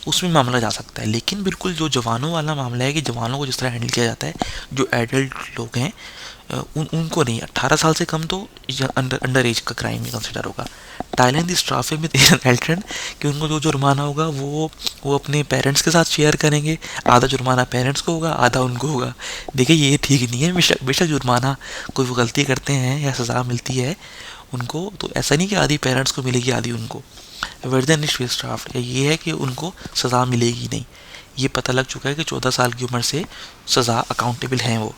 उसमें मामला जा सकता है। लेकिन बिल्कुल जो जवानों वाला मामला है कि जवानों को जिस तरह हैंडल किया जाता है, जो एडल्ट लोग हैं उनको नहीं। 18 साल से कम तो अंडर एज का क्राइम ही कंसिडर होगा। थाईलैंड की स्ट्राफे में एल्ट्रन कि उनको जो जुर्माना होगा वो अपने पेरेंट्स के साथ शेयर करेंगे। आधा जुर्माना पेरेंट्स को होगा, आधा उनको होगा। देखिए ये ठीक नहीं है। बेशक जुर्माना कोई वो गलती करते हैं या सज़ा मिलती है उनको, तो ऐसा नहीं कि आधी पेरेंट्स को मिलेगी आधी उनको। वर्दन स्ट्राफ्ट ये है कि उनको सज़ा मिलेगी नहीं। ये पता लग चुका है कि 14 साल की उम्र से सज़ा अकाउंटेबल हैं वो।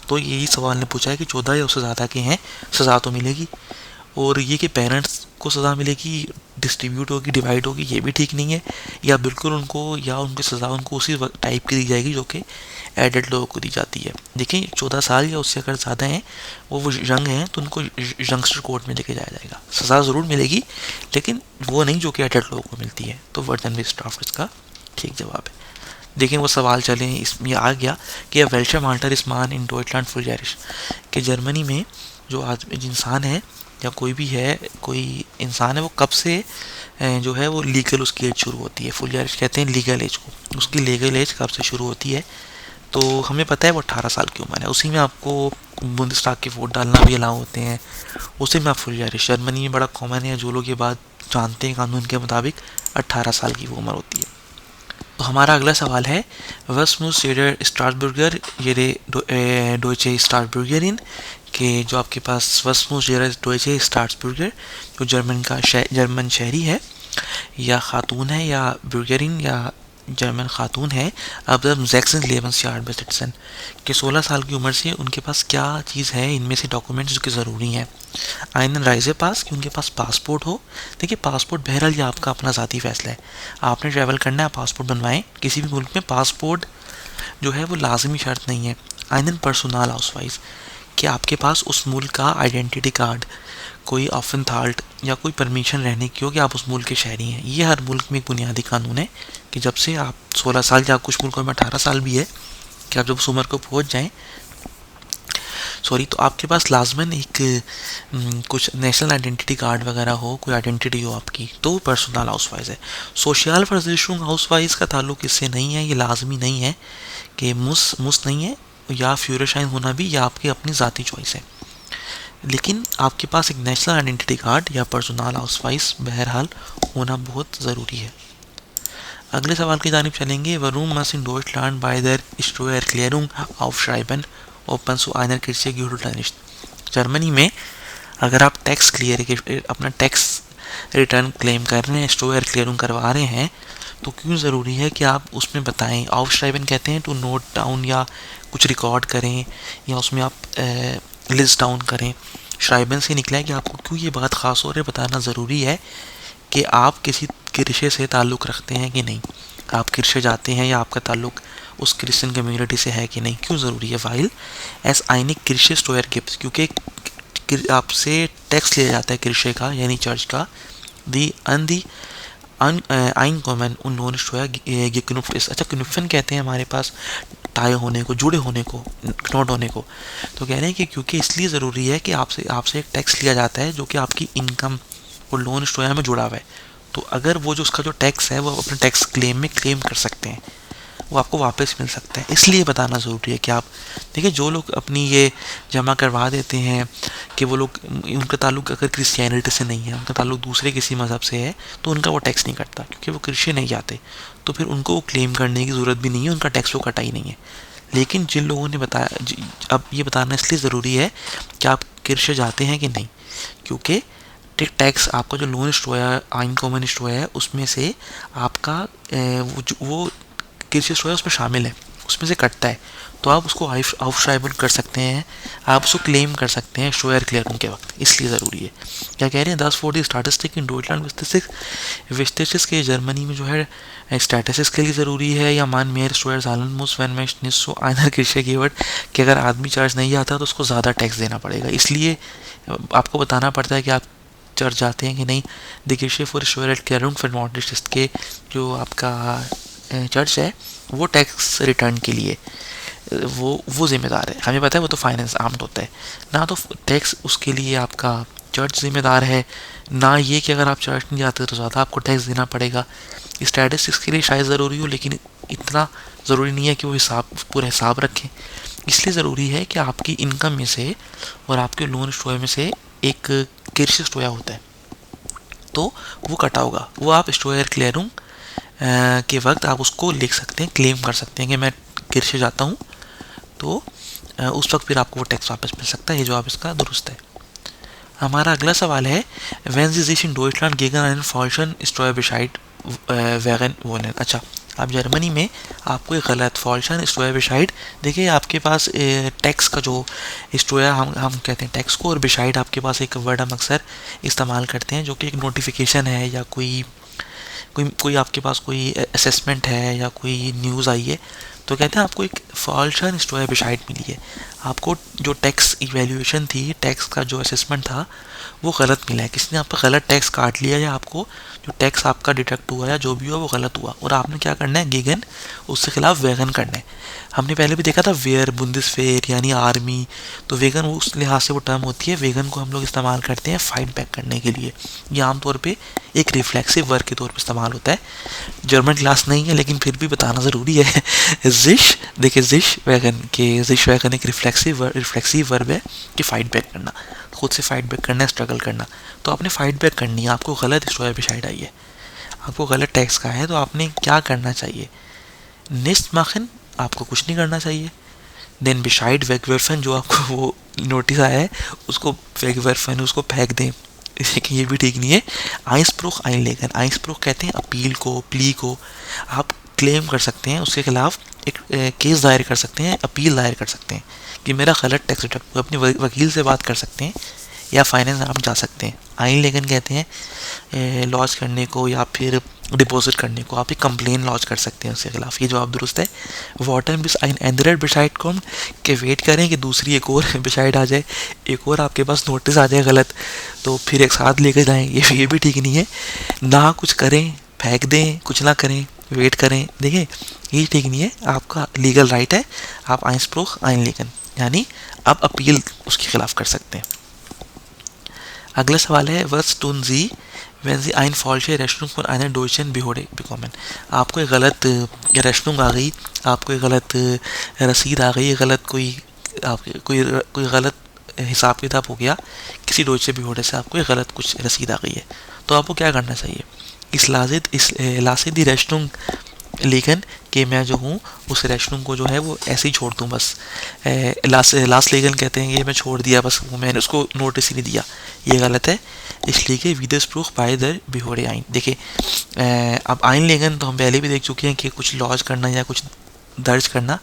तो यही सवाल ने पूछा है कि 14 या उससे ज़्यादा के हैं सज़ा तो मिलेगी। और ये कि पेरेंट्स को सज़ा मिलेगी, डिस्ट्रीब्यूट होगी, डिवाइड होगी, ये भी ठीक नहीं है। या बिल्कुल उनको या उनकी सज़ा उनको उसी टाइप की दी जाएगी जो कि एडल्ट लोगों को दी जाती है। देखिए 14 साल या उससे अगर ज़्यादा हैं वो यंग हैं तो उनको यंगस्टर कोर्ट में लेके जाया जाएगा। सज़ा ज़रूर मिलेगी लेकिन वो नहीं जो कि एडल्ट लोगों को मिलती है। तो वर्दन वे स्ट्राफ इसका ठीक जवाब है। देखें वो सवाल चले इसमें आ गया कि वेल्शर माल्टर इस्मान इन डॉइटलैंड फुल जायरिश, कि जर्मनी में जो आदमी इंसान है या कोई भी है, कोई इंसान है, वो कब से जो है वो लीगल उसकी एज शुरू होती है। फुल जायरिश कहते हैं लीगल एज को, उसकी लीगल एज कब से शुरू होती है। तो हमें पता है वो 18 साल की उम्र है। उसी में आपको बुंदेस्टाग के वोट डालना भी अलाउ होते हैं, उसी में आप फुल जायरिश। जर्मनी में बड़ा कॉमन है, जो लोग ये बात जानते हैं कानून के मुताबिक 18 साल की वो उम्र होती है। तो हमारा अगला सवाल है वस्मुस जेडर स्ट्रासबुर्गर ये डोइचे स्ट्रासबुर्गरिन, के जो आपके पास वस्मुस जेडर डोइचे स्ट्रासबुर्गर जो जर्मन शहरी है या खातून है या बुर्गरिन या जर्मन खातून है अब जैक्सन लेबन्सयार्ड बेसिटसन कि 16 साल की उम्र से उनके पास क्या चीज़ है, इनमें से डॉक्यूमेंट्स जो कि ज़रूरी हैं। आइनन राइजे पास कि उनके पास पासपोर्ट हो। देखिए पासपोर्ट बहरहाल ये आपका अपना ज़ाती फैसला है, आपने ट्रैवल करना है पासपोर्ट बनवाएं। किसी भी मुल्क में पासपोर्ट जो है वो लाजमी शर्त नहीं है। आइनन पर्सोनल हाउसवाइज कि आपके पास उस मुल्क का आइडेंटिटी कार्ड, कोई ऑफेंथाल्ट या कोई परमिशन रहने की हो कि आप उस मुल्क के शहरी हैं। ये हर मुल्क में एक बुनियादी कानून है कि जब से आप 16 साल या कुछ मुल्कों में 18 साल भी है कि आप जब उस उम्र को पहुंच जाएं, सॉरी, तो आपके पास लाजमन एक कुछ नेशनल आइडेंटिटी कार्ड वगैरह हो, कोई आइडेंटिटी हो आपकी, तो वो पर्सनल हाउसवाइज है। सोशल फर्जिशुंग हाउसवाइज का ताल्लुक इससे नहीं है, ये लाजमी नहीं है कि मुस नहीं है, या फ्यूरशाइन होना भी या आपकी अपनी ज़ाती चॉइस है। लेकिन आपके पास एक नेशनल आइडेंटिटी कार्ड या पर्सनल हाउसवाइज बहरहाल होना बहुत ज़रूरी है। अगले सवाल की जानिब चलेंगे। वरूम मस इन डॉइटलैंड बाय देयर Steuererklärung aufschreiben ओपन सो आइनर किर्चे गिहुट। जर्मनी में अगर आप टैक्स क्लियर अपना टैक्स रिटर्न क्लेम कर रहे हैं, स्टोयर क्लियरिंग करवा रहे हैं, तो क्यों ज़रूरी है कि आप उसमें बताएं। aufschreiben कहते हैं टू नोट डाउन या कुछ रिकॉर्ड करें, या उसमें आप लिस्ट डाउन करें। श्राइबन से निकला है कि आपको क्यों ये बात ख़ास तौर पर बताना ज़रूरी है कि आप किसी किरशे से ताल्लुक़ रखते हैं कि नहीं, आप किरशे जाते हैं या आपका ताल्लुक़ उस क्रिश्चियन कम्युनिटी से है कि नहीं, क्यों ज़रूरी है। वाइल एस आइनिक किरशे स्टोयर गिफ्ट, क्योंकि आपसे टैक्स लिया जाता है किरशे का यानी चर्च का। दी आइन कॉमन उन नॉन स्टोयर। अच्छा क्नुफन कहते हैं हमारे पास टाई होने को, जुड़े होने को, नोट होने को। तो कह रहे हैं कि क्योंकि इसलिए ज़रूरी है कि आपसे एक टैक्स लिया जाता है जो कि आपकी इनकम और लोन स्टोया में जुड़ा हुआ है। तो अगर वो जो उसका जो टैक्स है वो अपने टैक्स क्लेम में क्लेम कर सकते हैं, वो आपको वापस मिल सकता है। इसलिए बताना ज़रूरी है कि आप देखिए जो लोग अपनी ये जमा करवा देते हैं कि वो लोग, उनका ताल्लुक अगर क्रिश्चियनिटी से नहीं है, उनका ताल्लुक दूसरे किसी मज़हब से है, तो उनका वो टैक्स नहीं कटता क्योंकि वो क्रिश्चियन नहीं जाते, तो फिर उनको वो क्लेम करने की ज़रूरत भी नहीं है, उनका टैक्स वो कटा ही नहीं है। लेकिन जिन लोगों ने बताया, अब ये बताना इसलिए ज़रूरी है कि आप किरशे जाते हैं कि नहीं, क्योंकि टैक्स आपका जो लोन स्टोया आइन कॉमन स्टोया है उसमें से आपका वो किरशे स्टोया उसमें शामिल है, उसमें से कटता है, तो आप उसको aufschreiben कर सकते हैं, आप उसको क्लेम कर सकते हैं स्टोयर क्लियरिंग के वक्त, इसलिए ज़रूरी है। क्या कह रहे हैं 1040 स्टैटिस्टिक इन डॉइटलैंड विस्टेसिस के जर्मनी में जो है स्टैटिस्टिक्स के लिए ज़रूरी है, या मान मेयर स्टोयर जालन मुस वैन मैश निस्सो आइनर किरशे कीवर्ड कि अगर आदमी चार्ज नहीं आता तो उसको ज़्यादा टैक्स देना पड़ेगा, इसलिए आपको बताना पड़ता है कि आप चर्च जाते हैं कि नहीं। देखिए फॉर स्टोयर क्लियरिंग फॉर नॉर्थ के जो आपका चर्च है वो टैक्स रिटर्न के लिए वो जिम्मेदार है, हमें पता है वो तो फाइनेंस आर्म्ड होता है ना, तो टैक्स उसके लिए आपका चर्च जिम्मेदार है ना, ये कि अगर आप चर्च नहीं जाते तो ज़्यादा आपको टैक्स देना पड़ेगा। स्टैटिस्टिक्स के लिए शायद ज़रूरी हो, लेकिन इतना ज़रूरी नहीं है कि वो पूरा हिसाब रखें। इसलिए ज़रूरी है कि आपकी इनकम में से और आपके लोन स्टोया में से एक किरश स्टोया होता है, तो वो कटा होगा, वो आप स्टोयर क्लियरिंग के वक्त आप उसको लिख सकते हैं, क्लेम कर सकते हैं कि मैं किरशे जाता हूँ, तो उस वक्त फिर आपको वो टैक्स वापस मिल सकता है। ये जवाब इसका दुरुस्त है। हमारा अगला सवाल है wenn Sie sich in Deutschland gegen einen falschen Steuerbescheid wegen wohnen। अच्छा, आप जर्मनी में आपको एक गलत फॉल्शन स्टोया बिशाइड, देखिए आपके पास टैक्स का जो स्टोया हम कहते हैं टैक्स को, और बिशाइड आपके पास एक वर्ड हम अक्सर इस्तेमाल करते हैं जो कि एक नोटिफिकेशन है या कोई आपके पास कोई असेसमेंट है या कोई न्यूज़ आई है, तो कहते हैं आपको एक फॉल्शन स्टोया बिशाइड मिली है, आपको जो टैक्स इवैल्यूएशन थी, टैक्स का जो असेसमेंट था वो गलत मिला है, किसी ने आपका गलत टैक्स काट लिया, या आपको जो टैक्स आपका डिडक्ट हुआ या जो भी हुआ वो गलत हुआ, और आपने क्या करना है, गेगन उसके खिलाफ वेगन करना है। हमने पहले भी देखा था वेयर बुंदेसवेयर यानी आर्मी, तो वेगन वो उस लिहाज से वो टर्म होती है, वेगन को हम लोग इस्तेमाल करते हैं फाइट बैक करने के लिए, ये आमतौर पर एक रिफ्लेक्सिव वर्क के तौर पर इस्तेमाल होता है। जर्मन क्लास नहीं है लेकिन फिर भी बताना ज़रूरी है। जिश, देखिए जिश वैगन के, जिश वैगन एक रिफ्लेक्सिव वर्ब है कि फाइट बैक करना, खुद से फाइट बैक करना, स्ट्रगल करना, तो आपने फाइट बैक करनी है। आपको गलत स्टोया बिशाइड आई है, आपको गलत टैक्स का है, तो आपने क्या करना चाहिए, निस्ट माखन, आपको कुछ नहीं करना चाहिए। देन बिशाइड वेगवर्फन, जो आपको वो नोटिस आया है उसको वेगवर्फन उसको फेंक दें, लेकिन ये भी ठीक नहीं है। आइंस्प्रूख आइनलेगन, आइंस्प्रूख कहते हैं अपील को, प्ली को, आप क्लेम कर सकते हैं, उसके खिलाफ एक केस दायर कर सकते हैं, अपील दायर कर सकते हैं कि मेरा गलत टैक्स रिटर्न। अपने वकील से बात कर सकते हैं या फाइनेंस आप जा सकते हैं। आइन लेगन कहते हैं लॉन्च करने को या फिर डिपॉजिट करने को। आप एक कंप्लेन लॉन्च कर सकते हैं उसके खिलाफ। ये जवाब दुरुस्त है। वाटन बिस आइन एंडरेड बिसाइड कॉम के वेट करें कि दूसरी एक और बिसाइड आ जाए, एक और आपके पास नोटिस आ जाए गलत, तो फिर एक साथ लेके जाएं, ये भी ठीक नहीं है। ना कुछ करें, फेंक दें, कुछ ना करें, वेट करें, देखें ये ठीक नहीं है। आपका लीगल राइट है, आप आइंस्प्रूch आइन लेगन यानी आप अपील उसके खिलाफ कर सकते हैं। अगला सवाल है was tun Sie wenn Sie ein falsche Rechnung von einer deutschen Behörde bekommen। आपको एक गलत रेशनुंग आ गई, आपको एक गलत रसीद आ गई, गलत कोई गलत हिसाब किताब हो गया, किसी डोइचे बिहोड़े से आपको एक गलत कुछ रसीद आ गई है, तो आपको क्या करना चाहिए? इस लासिदी रेशनुंग लेकिन कि मैं जो हूँ उस रेशनुंग को जो है वो ऐसे ही छोड़ दूँ बस। लास्ट लेगन कहते हैं ये मैं छोड़ दिया बस, वो मैंने उसको नोटिस ही नहीं दिया, ये गलत है। इसलिए कि विदेशप्रूफ बाय दर बिहोरे आइन। देखिए अब आइन लेगन तो हम पहले भी देख चुके हैं कि कुछ लॉज करना या कुछ दर्ज करना।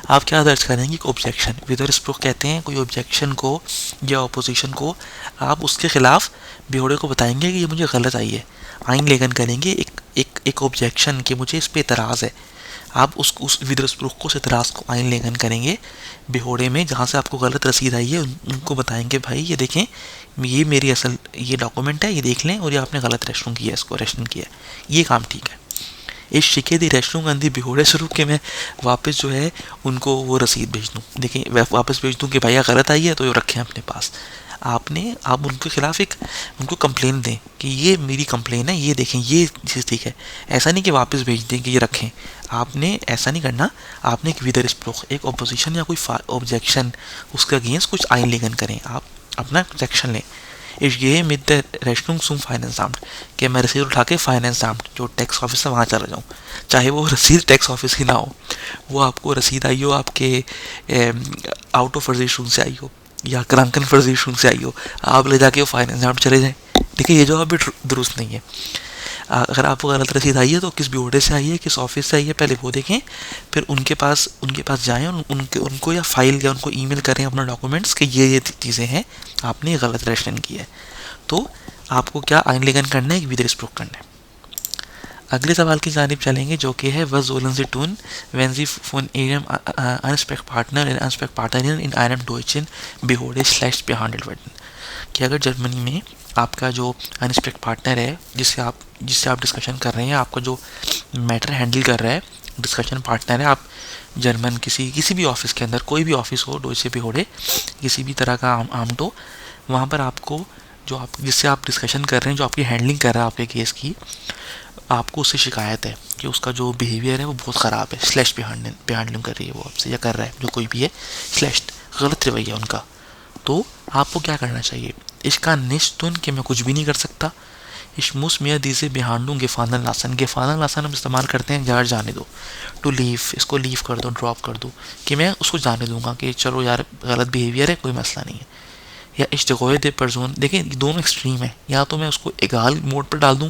आप क्या दर्ज करेंगे? ऑब्जेक्शन। विदेशप्रूफ कहते हैं कोई ऑब्जेक्शन को या ऑपोजिशन को आप उसके खिलाफ बिहोरे को बताएंगे कि ये मुझे गलत आई है। आइन लेगन करेंगे एक ऑब्जेक्शन कि मुझे इस पे एतराज़ है। आप उस विदेशप्रूफ को उस एतराज़ को आइन लेगन करेंगे बिहोरे में, जहाँ से आपको गलत रसीद आई है उनको बताएंगे भाई ये देखें ये मेरी असल ये डॉक्यूमेंट है, ये देख लें और ये आपने गलत रेशनुंग किया है, इसको रेशनिंग किया है, ये काम ठीक है। इस शिके दी रेशनुंग अंधी बिहोरे शुरू के मैं वापस जो है उनको वो रसीद भेज दूँ। देखिए वापस भेज दूँ कि भैया गलत आई है तो ये रखें अपने पास। आप उनके खिलाफ उनको कंप्लेन दें कि ये मेरी कंप्लेन है, ये देखें ये चीज़ ठीक है। ऐसा नहीं कि वापस भेज दें कि ये रखें, आपने ऐसा नहीं करना। आपने एक विदेशप्रूफ एक ऑपोजिशन या कोई ऑब्जेक्शन उसके अगेंस्ट कुछ आइन लेगन करें, आप अपना ऑब्जेक्शन लें। ये मिद रेशनुंग सुम फाइनेंस आम्ट कि मैं रसीद उठा के फाइनेंस आम्ट जो टैक्स ऑफिस है वहाँ चला जाऊँ, चाहे वो रसीद टैक्स ऑफिस की ना हो, वो आपको रसीद आई हो आपके आउट ऑफ रजिस्ट्रेशन से आई हो या क्रांकन रजिस्ट्रेशन से आई हो, आप ले जाके वो फाइनेंस आम्ट चले जाएँ। देखिए ये जवाब भी दुरुस्त नहीं है। अगर आपको गलत रसीद आई है तो किस बिहोरे से आई है, किस ऑफिस से आई है, पहले वो देखें, फिर उनके पास जाएं और उनको या फाइल या उनको ईमेल करें अपना डॉक्यूमेंट्स कि ये चीज़ें हैं, आपने गलत रेशनिंग की है। तो आपको क्या आइन लेगन करना है, विदेशप्रूफ करना है। अगले सवाल की जानिब चलेंगे जो कि है was sollen Sie tun wenn Sie von Ihrem Ansprechpartner in einem deutschen Behörde schlecht behandelt werden। कि अगर जर्मनी में आपका जो अनस्पेक्ट पार्टनर है जिससे आप डिस्कशन कर रहे हैं, आपका जो मैटर हैंडल कर रहा है, डिस्कशन पार्टनर है, आप जर्मन किसी भी ऑफिस के अंदर, कोई भी ऑफिस हो डोइचे बिहोरे किसी भी तरह का आमट हो, वहाँ पर आपको जिससे आप डिस्कशन कर रहे हैं, जो आपकी हैंडलिंग कर रहा है आपके केस की, आपको उससे शिकायत है कि उसका जो बिहेवियर है वो बहुत ख़राब है, स्लैश हैंडलिंग कर रही है वो आपसे या कर रहा है जो कोई भी है, स्लैश गलत रवैया उनका। तो आपको क्या करना चाहिए? इसका निश्तुन कि मैं कुछ भी नहीं कर सकता। इस मुस मिया दीजिए बिहांडू गेफानल लासन हम इस्तेमाल करते हैं यार जाने दो, टू लीव, इसको लीव कर दो, ड्रॉप कर दो, कि मैं उसको जाने दूंगा कि चलो यार गलत बिहेवियर है, कोई मसला नहीं है। या इश्तगोए दे परजोन, देखें दोनों एक्सट्रीम है, या तो मैं उसको एगाल मोड पर डाल दूं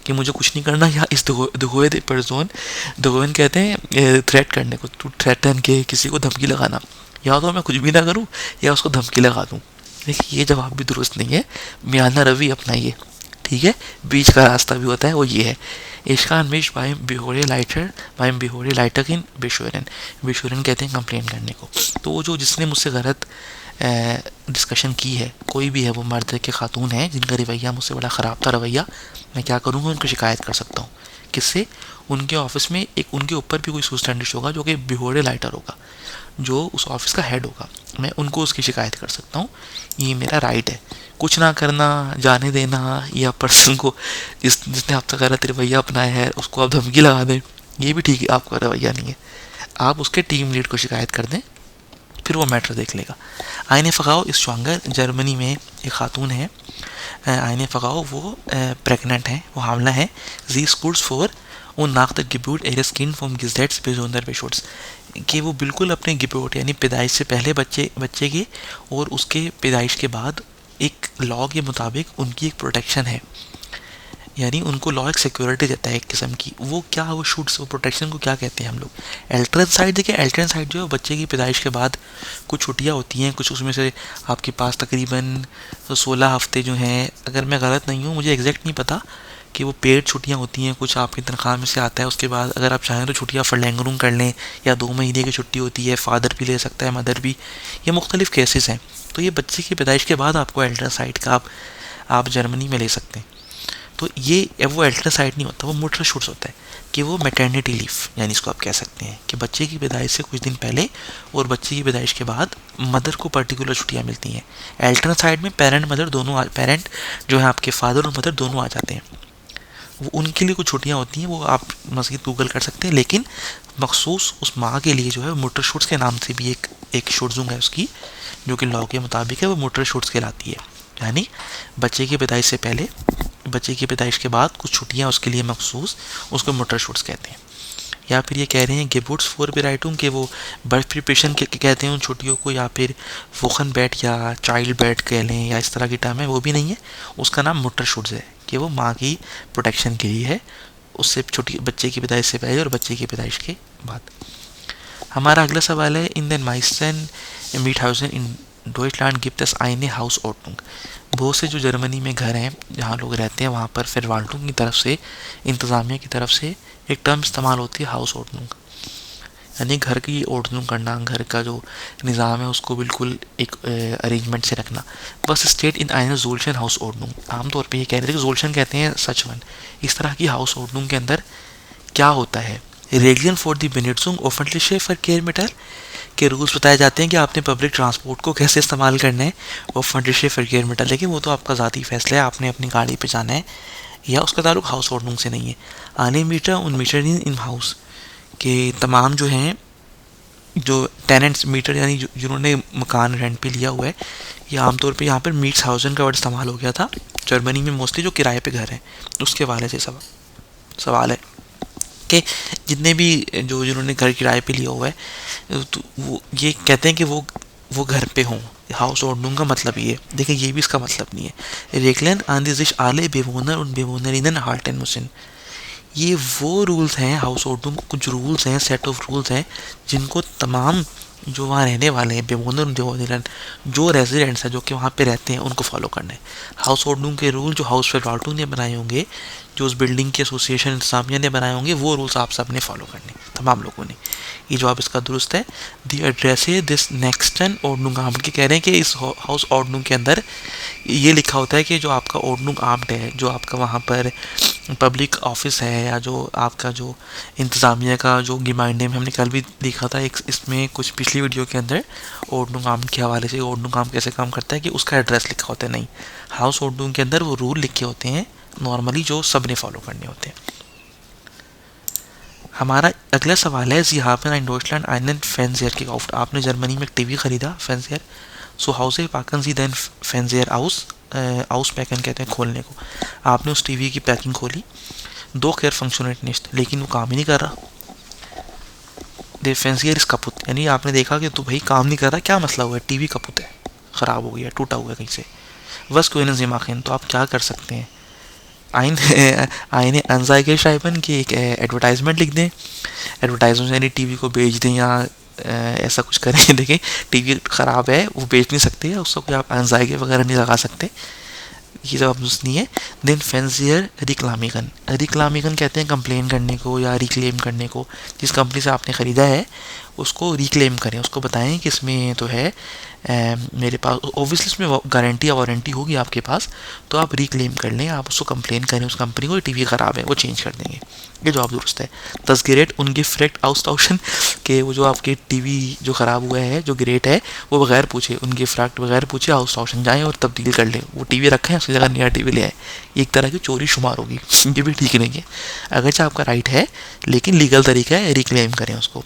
कि मुझे कुछ नहीं करना, या इस दगोए दे परजोन, दगोन कहते हैं थ्रेट करने को, टू थ्रेटन के किसी को धमकी लगाना, या तो मैं कुछ भी ना करूं या उसको धमकी लगा दूं। देखिए ये जवाब भी दुरुस्त नहीं है, मियाना रवि अपनाइए, ठीक है, बीच का रास्ता भी होता है, वो ये है। इश्कान मिश बाइम बिहोरे लाइटर इन बिशोरन कहते हैं कंप्लेन करने को। तो वो जो जिसने मुझसे गलत डिस्कशन की है, कोई भी है, वो मर्द के खातून है जिनका रवैया मुझसे बड़ा ख़राब था रवैया, मैं क्या करूँगा, उनको शिकायत कर सकता हूँ। किससे? उनके ऑफिस में एक उनके ऊपर भी कोई सुस्टैंडिश होगा जो कि बिहोरे लाइटर होगा, जो उस ऑफिस का हेड होगा, मैं उनको उसकी शिकायत कर सकता हूँ। ये मेरा राइट है। कुछ ना करना, जाने देना, या पर्सन को जिसने आपका गलत रवैया अपनाया है उसको आप धमकी लगा दें, ये भी ठीक है, आपका रवैया नहीं है। आप उसके टीम लीड को शिकायत कर दें, फिर वो मैटर देख लेगा। आइने फ़गाओ इस श्वांगर, जर्मनी में एक खातून है आइने फ़गाओ, वो प्रेगनेंट है, वो हामला है। जी स्कूल्स फॉर und nach der Geburt ihres Kind vom Gesetz besonders beschützt, कि वो बिल्कुल अपने गिबोट यानी पैदाइश से पहले बच्चे के और उसके पैदाइश के बाद एक लॉ के मुताबिक उनकी एक प्रोटेक्शन है। यानी उनको लॉ एक सिक्योरिटी देता है एक किस्म की। वो क्या, वो शूट्स, वो प्रोटेक्शन को क्या कहते हैं हम लोग, एल्ट्रेंसाइड। देखिए एल्ट्रेंसाइड जो है बच्चे की पैदाइश के बाद कुछ छुट्टियाँ होती हैं, कुछ उसमें से आपके पास तकरीबन 16 हफ्ते जो हैं, अगर मैं गलत नहीं हूँ, मुझे एग्जैक्ट नहीं पता, कि वो पेड छुट्टियाँ होती हैं, कुछ आपकी तनख्वाह में से आता है। उसके बाद अगर आप चाहें तो छुट्टियाँ फरलैंगरूम कर लें, या 2 महीने की छुट्टी होती है, फादर भी ले सकता है, मदर भी, ये मुख्तलिफ केसेस हैं। तो ये बच्चे की पैदाइश के बाद आपको एल्ट्रासाइड का आप जर्मनी में ले सकते हैं। तो ये वो एल्ट्रासाइड नहीं होता, वो मोटरशूट्स होता है, कि वो मैटरनिटी लीव, यानी इसको आप कह सकते हैं कि बच्चे की पैदाइश से कुछ दिन पहले और बच्चे की पैदाइश के बाद मदर को पर्टिकुलर छुट्टियाँ मिलती हैं। एल्ट्रासाइड में पेरेंट मदर दोनों, पेरेंट जो है आपके फादर और मदर दोनों आ जाते हैं। वो उनके लिए कुछ छुट्टियाँ होती हैं, वो आप मज़ीद गूगल कर सकते हैं। लेकिन मखसूस उस माँ के लिए जो है मोटर शूट्स के नाम से भी एक शुड्ज़ुंग है उसकी, जो कि लॉ के मुताबिक है, वो मोटर शूट्स कहलाती है। यानी बच्चे की पैदाइश से पहले, बच्चे की पैदाइश के बाद कुछ छुट्टियाँ उसके लिए मखसूस, उसको मोटर शूट्स कहते हैं। या फिर ये कह रहे हैं गेबुट्स फॉर बेराइटुम, के वो बर्थ प्रिपरेशन के कहते हैं उन छुट्टियों को, या फिर वोखन बैट या चाइल्ड बैट कह लें, या इस तरह की टर्म है, वो भी नहीं है। उसका नाम मोटर शूट्स है, कि वो माँ की प्रोटेक्शन के लिए है, उससे छोटी बच्चे की पैदाइश से पहले और बच्चे की पैदाइश के बाद। हमारा अगला सवाल है, in the माइसन मीटहाउसन in Deutschland गिब्ट S आइने हाउस ऑर्डनूंग। बहुत से जो जर्मनी में घर हैं जहाँ लोग रहते हैं, वहाँ पर फिरवाल्टूंग की तरफ से, इंतज़ामिया की तरफ से एक टर्म इस्तेमाल होती है, हाउस ऑर्डनूंग। यानी घर की ऑर्डनूंग करना, घर का जो निज़ाम है उसको बिल्कुल एक अरेंजमेंट से रखना। बस स्टेट इन आइने जोल्शन हाउस ऑर्डनूंग, आमतौर पे ये कह रहे थे कि जोल्शन कहते हैं सच वन। इस तरह की हाउस ऑर्डनूंग के अंदर क्या होता है, रेगलियन फॉर दी बेनिट्सुंग ओफनली शेफर केयर मेटर, के रूल्स बताए जाते हैं कि आपने पब्लिक ट्रांसपोर्ट को कैसे इस्तेमाल करना है, और फंडिशे फरकेर मेटा। लेकिन वो तो आपका ज़ाती फैसला है, आपने अपनी गाड़ी पे जाना है, या उसका ताल्लुक हाउस ऑर्डनूंग से नहीं है। आने मीटर उन मीटर इन हाउस के तमाम जो हैं, जो टेनेंट्स मीटर, यानी जिन्होंने मकान रेंट पे लिया हुआ है, ये आमतौर पे यहाँ पर मीट्स हाउसन का वर्ड इस्तेमाल हो गया था जर्मनी में, मोस्टली जो किराए पे घर हैं उसके वाले से सवाल है कि जितने भी जो जिन्होंने घर किराए पे लिया हुआ है, तो वो ये कहते हैं कि वो घर पे हों। हाउस ऑर्डनूंग का मतलब ये, देखिए ये भी इसका मतलब नहीं है। रेगलन आन दिस आले बेवोनर उन बेवोनर इन हार्ट एंड मुसिन, ये वो रूल्स हैं, हाउस ऑर्डनूंग कुछ रूल्स हैं, सेट ऑफ रूल्स हैं, जिनको तमाम जो वहाँ रहने वाले हैं, बेवोनर जो रेजिडेंट्स हैं, जो कि वहाँ पे रहते हैं, उनको फॉलो करना है। हाउस ऑर्डनूंग के रूल जो हाउस फिरवाल्टूंग ने बनाए होंगे, जो उस बिल्डिंग के एसोसिएशन इंतजामिया ने बनाए होंगे, वो रूल्स आप सब ने फॉलो करने, तमाम लोगों ने। ये जवाब इसका दुरुस्त है। दी एड्रेस है दिस नेक्स्टन ऑर्डनूंग आम्ट, के कह रहे हैं कि इस हाउस ऑर्डनूंग के अंदर ये लिखा होता है कि जो आपका ऑर्डनूंग आम्ट है, जो आपका वहाँ पर पब्लिक ऑफिस है, या जो आपका जो इंतज़ामिया का जो गिमाइंडे में हमने कल भी देखा था एक इसमें कुछ पिछली वीडियो के अंदर, ऑर्डनूंग आम्ट के हवाले से, ऑर्डनूंग आम्ट कैसे काम करता है, कि उसका एड्रेस लिखा होता है। नहीं, हाउस ऑर्डनूंग के अंदर वो रूल लिखे होते हैं नॉर्मली, जो सब ने फॉलो करने होते हैं। हमारा अगला सवाल है, जी हाफन इन डॉइचलैंड einen Fernseher gekauft, आपने जर्मनी में एक टीवी खरीदा, Fernseher, सो हाउसे पाकन जी देन Fernseher आउस पैकन कहते हैं खोलने को। आपने उस टीवी की पैकिंग खोली, दो केयर फंक्शनेट निश्त, लेकिन वो काम ही नहीं कर रहा। दे Fernseher इस कपुत, यानी आपने देखा कि तो भाई काम नहीं कर रहा, क्या मसला हुआ है, टीवी कपुत है, ख़राब हो गया, टूटा हुआ है कहीं से। बस कोई नज़िमाखिन, तो आप क्या कर सकते हैं, आइने अनजाइके शाइबन की एक एडवर्टाइजमेंट लिख दें, एडवर्टाइजमेंट यानी टीवी को बेच दें, या ऐसा कुछ करें। देखें टीवी ख़राब है, वो बेच नहीं सकते, उसको कोई आप अनजाइके वगैरह नहीं लगा सकते, ये जवाब दुरुस्त नहीं है। देन फेंसियर रिक्लामिगन कहते हैं कंप्लेन करने को या रिक्लेम करने को। जिस कंपनी से आपने ख़रीदा है उसको रिक्लेम करें, उसको बताएं कि इसमें तो है मेरे पास, ओबियसली इसमें गारंटी या वारंटी होगी आपके पास, तो आप रिक्लेम कर लें, आप उसको कंप्लेन करें उस कंपनी को, टीवी ख़राब है, वो चेंज कर देंगे। ये जवाब दुरुस्त है। तस्गिरेट उनकी फ्रेक्ट आउस्टाउशन, के वो जो आपके टीवी जो ख़राब हुआ है, जो ग्रेट है, वो बगैर पूछे, उनकी फ्रैक्ट बगैर पूछे आउस्टाउशन जाएँ और तब्दील कर लें। वो टीवी रखें, उसकी जगह नया टीवी ले आए, एक तरह की चोरी शुमार होगी। ये भी ठीक नहीं है, अगरचे आपका राइट है, लेकिन लीगल तरीका है, रिक्लेम करें उसको।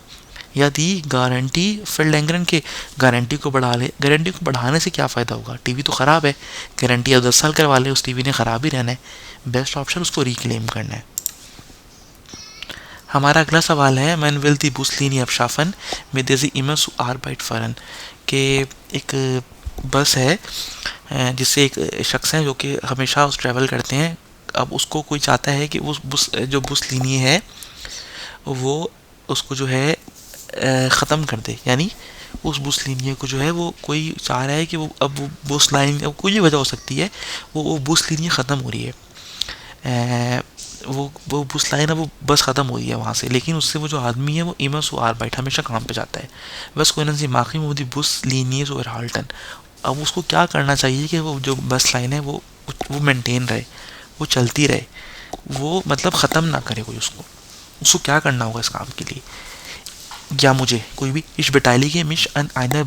या दी गारंटी फिर के गारंटी को बढ़ा ले, गारंटी को बढ़ाने से क्या फ़ायदा होगा, टीवी तो ख़राब है, गारंटी अब 10 साल करवा ले, उस टीवी ने ख़राब ही रहना है। बेस्ट ऑप्शन उसको रिक्लेम करना है। हमारा अगला सवाल है, मैन विल दी बुसलिनी अपशाफन में देजी इमस आर्बाइट फरन, के एक बस है जिससे एक शख्स है जो कि हमेशा उस ट्रैवल करते हैं अब उसको कोई चाहता है कि उस जो मुसलिनी है वो उसको जो है ख़त्म कर दे, यानी उस बुसलिनिया को जो है वो कोई चाह रहा है कि वो अब वो बुस लाइन, अब कोई भी वजह हो सकती है, वो बुसलिनिया ख़त्म हो रही है, वो बुस लाइन है वो बस ख़त्म हो रही है वहाँ से, लेकिन उससे वो जो आदमी है वो इमस वो आर्बाइट हमेशा काम पे जाता है, बस कोई नजी माखी में वो बुस लीनियस और हाल्टन। अब उसको क्या करना चाहिए कि वो जो बस लाइन है वो मेंटेन रहे, वो चलती रहे, वो मतलब ख़त्म ना करे कोई उसको। उसको क्या करना होगा इस काम के लिए, या मुझे कोई भी इस beteilige mich an einer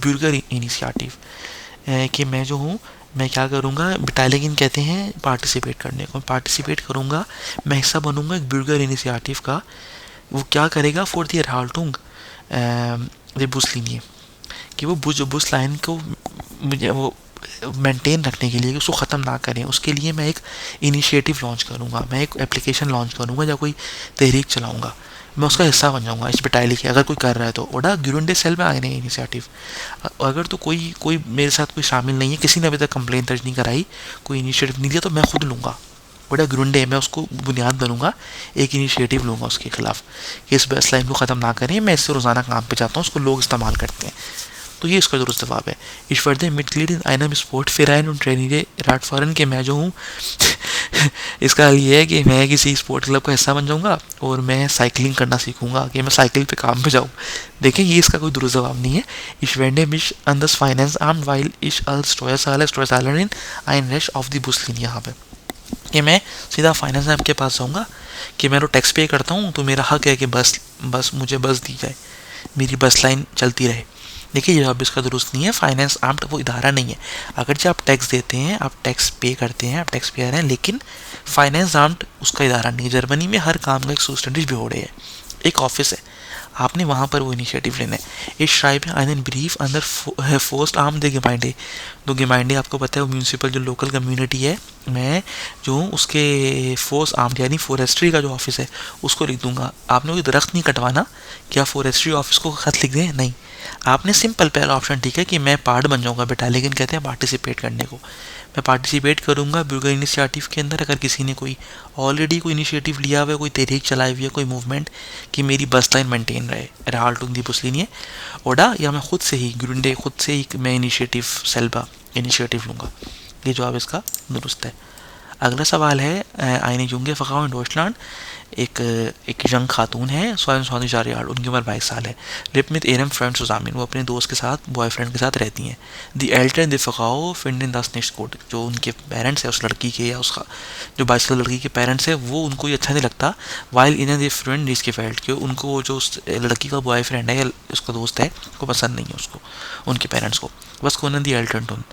Bürgerinitiative, कि मैं जो हूँ मैं क्या करूँगा, बेटालियन कहते हैं पार्टिसिपेट करने को, पार्टिसिपेट करूँगा, मैं हिस्सा बनूँगा एक ब्यूगर इनिशिएटिव का। वो क्या करेगा, for the Erhaltung der Buslinie, कि वो बुस लाइन को मुझे वो मेंटेन रखने के लिए, कि उसको ख़त्म ना करें, उसके लिए मैं एक इनिशिएटिव लॉन्च करूँगा, मैं एक एप्लीकेशन लॉन्च करूँगा या कोई तहरीक चलाऊँगा, मैं उसका हिस्सा बन जाऊँगा इस बेटाइली के, अगर कोई कर रहा है तो। ओडा ग्यूरंडे सेल में आए नहीं इनिशिएटिव, अगर तो कोई कोई मेरे साथ कोई शामिल नहीं है, किसी ने अभी तक कंप्लेन दर्ज नहीं कराई, कोई इनिशिएटिव नहीं लिया, तो मैं खुद लूँगा बड़ा ग्रुंडे, मैं उसको बुनियाद बनूंगा, एक इनिशिएटिव लूँगा उसके खिलाफ कि इस बस लाइन को ख़त्म ना करें, मैं इससे रोज़ाना काम पे जाता हूँ, उसको लोग इस्तेमाल करते हैं। तो ये इसका दुरुस्त जवाब है। ईश्वरदे मिटलीड इन आइनम स्पोर्ट फिर आइन उन ट्रेनिंग राट फॉरन के मैं जो हूँ इसका ये है कि मैं किसी स्पोर्ट क्लब का हिस्सा बन जाऊँगा और मैं साइकिलिंग करना सीखूंगा, कि मैं साइकिल पे काम पे जाऊँ। देखें ये इसका कोई दुरुस्त जवाब नहीं है। ईश्वरदे मिश अंदस फाइनेंस आर्म वाइल इश अल स्टोया इन आइन रेश ऑफ द बुसलिन, यहाँ पे कि मैं सीधा फाइनेंस ऐप के पास जाऊँगा कि मैं तो टैक्स पे करता हूँ, तो मेरा हक है कि बस मुझे बस दी जाए, मेरी बस लाइन चलती रहे। देखिए ये जवाब इसका दुरुस्त नहीं है। फाइनेंस आर्म वो इदारा नहीं है, अगर जब आप टैक्स देते हैं, आप टैक्स पे करते हैं, आप टैक्स पेयर हैं, लेकिन फाइनेंस आर्म उसका इदारा नहीं है। जर्मनी में हर काम का एक सुस्टेंडिज भी हो रहे है, एक ऑफिस है, आपने वहाँ पर वो इनिशिएटिव लेना है। इस श्राइब einen ब्रीफ अंदर फोस्ट आर्म दे गेमाइंडे, तो गेमाइंडे आपको पता है वो म्यूनसिपल जो लोकल कम्युनिटी है, मैं जो हूँ उसके फोर्स आर्म यानी फॉरेस्ट्री का जो ऑफिस है उसको लिख दूंगा। आपने कोई दरख्त नहीं कटवाना, क्या फॉरेस्ट्री ऑफिस को खत लिख दें, नहीं, आपने सिंपल पहला ऑप्शन ठीक है कि मैं पार्ट बन जाऊँगा, बेटालियन कहते हैं पार्टिसिपेट करने को, मैं पार्टिसिपेट करूँगा ब्यूगर इनिशिएटिव के अंदर। अगर किसी ने कोई ऑलरेडी कोई इनिशिएटिव लिया हुआ है, कोई तहरीक चलाई हुई है, कोई मूवमेंट कि मेरी बस लाइन मेंटेन रहे, Erhaltung दी बुसलिनी ओडा, या मैं खुद से ही ग्रुंडे खुद से ही मैं इनिशिएटिव सेल्बा इनिशिएटिव लूँगा। ये जवाब इसका दुरुस्त है। अगला सवाल है आइने जुंगे फ़काओ इन डॉइचलैंड, एक यंग खातून है, 22 यार्ड, उनकी उम्र 22 साल है। लिप में एरम फ्रेंड सुजामिन, वो अपने दोस्त के साथ बॉयफ्रेंड के साथ रहती हैं। दी एल्टर द फ़काओ फिंडन दस निश्ट कोड, जो उनके पेरेंट्स है उस लड़की के, या उसका जो 22 साल लड़की के पेरेंट्स है, वो उनको ये अच्छा नहीं लगता। वाइल इन द फ्रेंड जिसके फेल्ट कि उनको जो उस लड़की का बॉयफ्रेंड है या उसका दोस्त है वो पसंद नहीं है उसको, उनके पेरेंट्स को। बस कौन दी एल्टन टून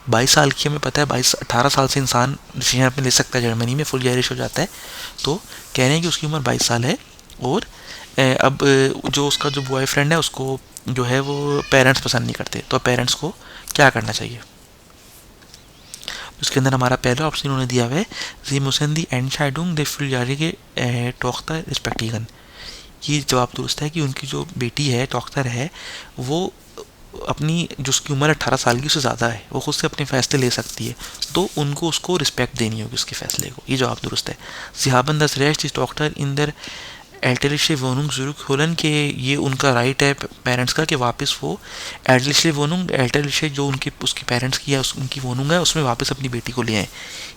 22 साल की, हमें पता है 18 साल से इंसान डिसीजन अपने ले सकता है, जर्मनी में फुल गैरिश हो जाता है। तो कह रहे हैं कि उसकी उम्र 22 साल है, और अब जो उसका जो बॉयफ्रेंड है उसको जो है वो पेरेंट्स पसंद नहीं करते, तो पेरेंट्स को क्या करना चाहिए। उसके अंदर हमारा पहला ऑप्शन उन्होंने दिया हुआ है जी मुसन दी एंडशाइडुंग दे फुल जारी के टोख्ता रिस्पेक्टिगन। ये जवाब दुरुस्त है कि उनकी जो बेटी है टोख्तर है, वो अपनी जो उसकी उम्र 18 साल की उससे ज़्यादा है, वो खुद से अपने फैसले ले सकती है, तो उनको उसको रिस्पेक्ट देनी होगी उसके फैसले को। ये जवाब दुरुस्त है। सिहाबन दस रेस्ट इस डॉक्टर इन दर एल्टरिशे वोनुंग ज़रूर खोलन के, ये उनका राइट है पेरेंट्स का कि वापस वो एल्टरिशे वोनुंग एल्टरिशे जो उनके उसके पेरेंट्स की है उनकी वोनुंग है उसमें वापस अपनी बेटी को ले आए।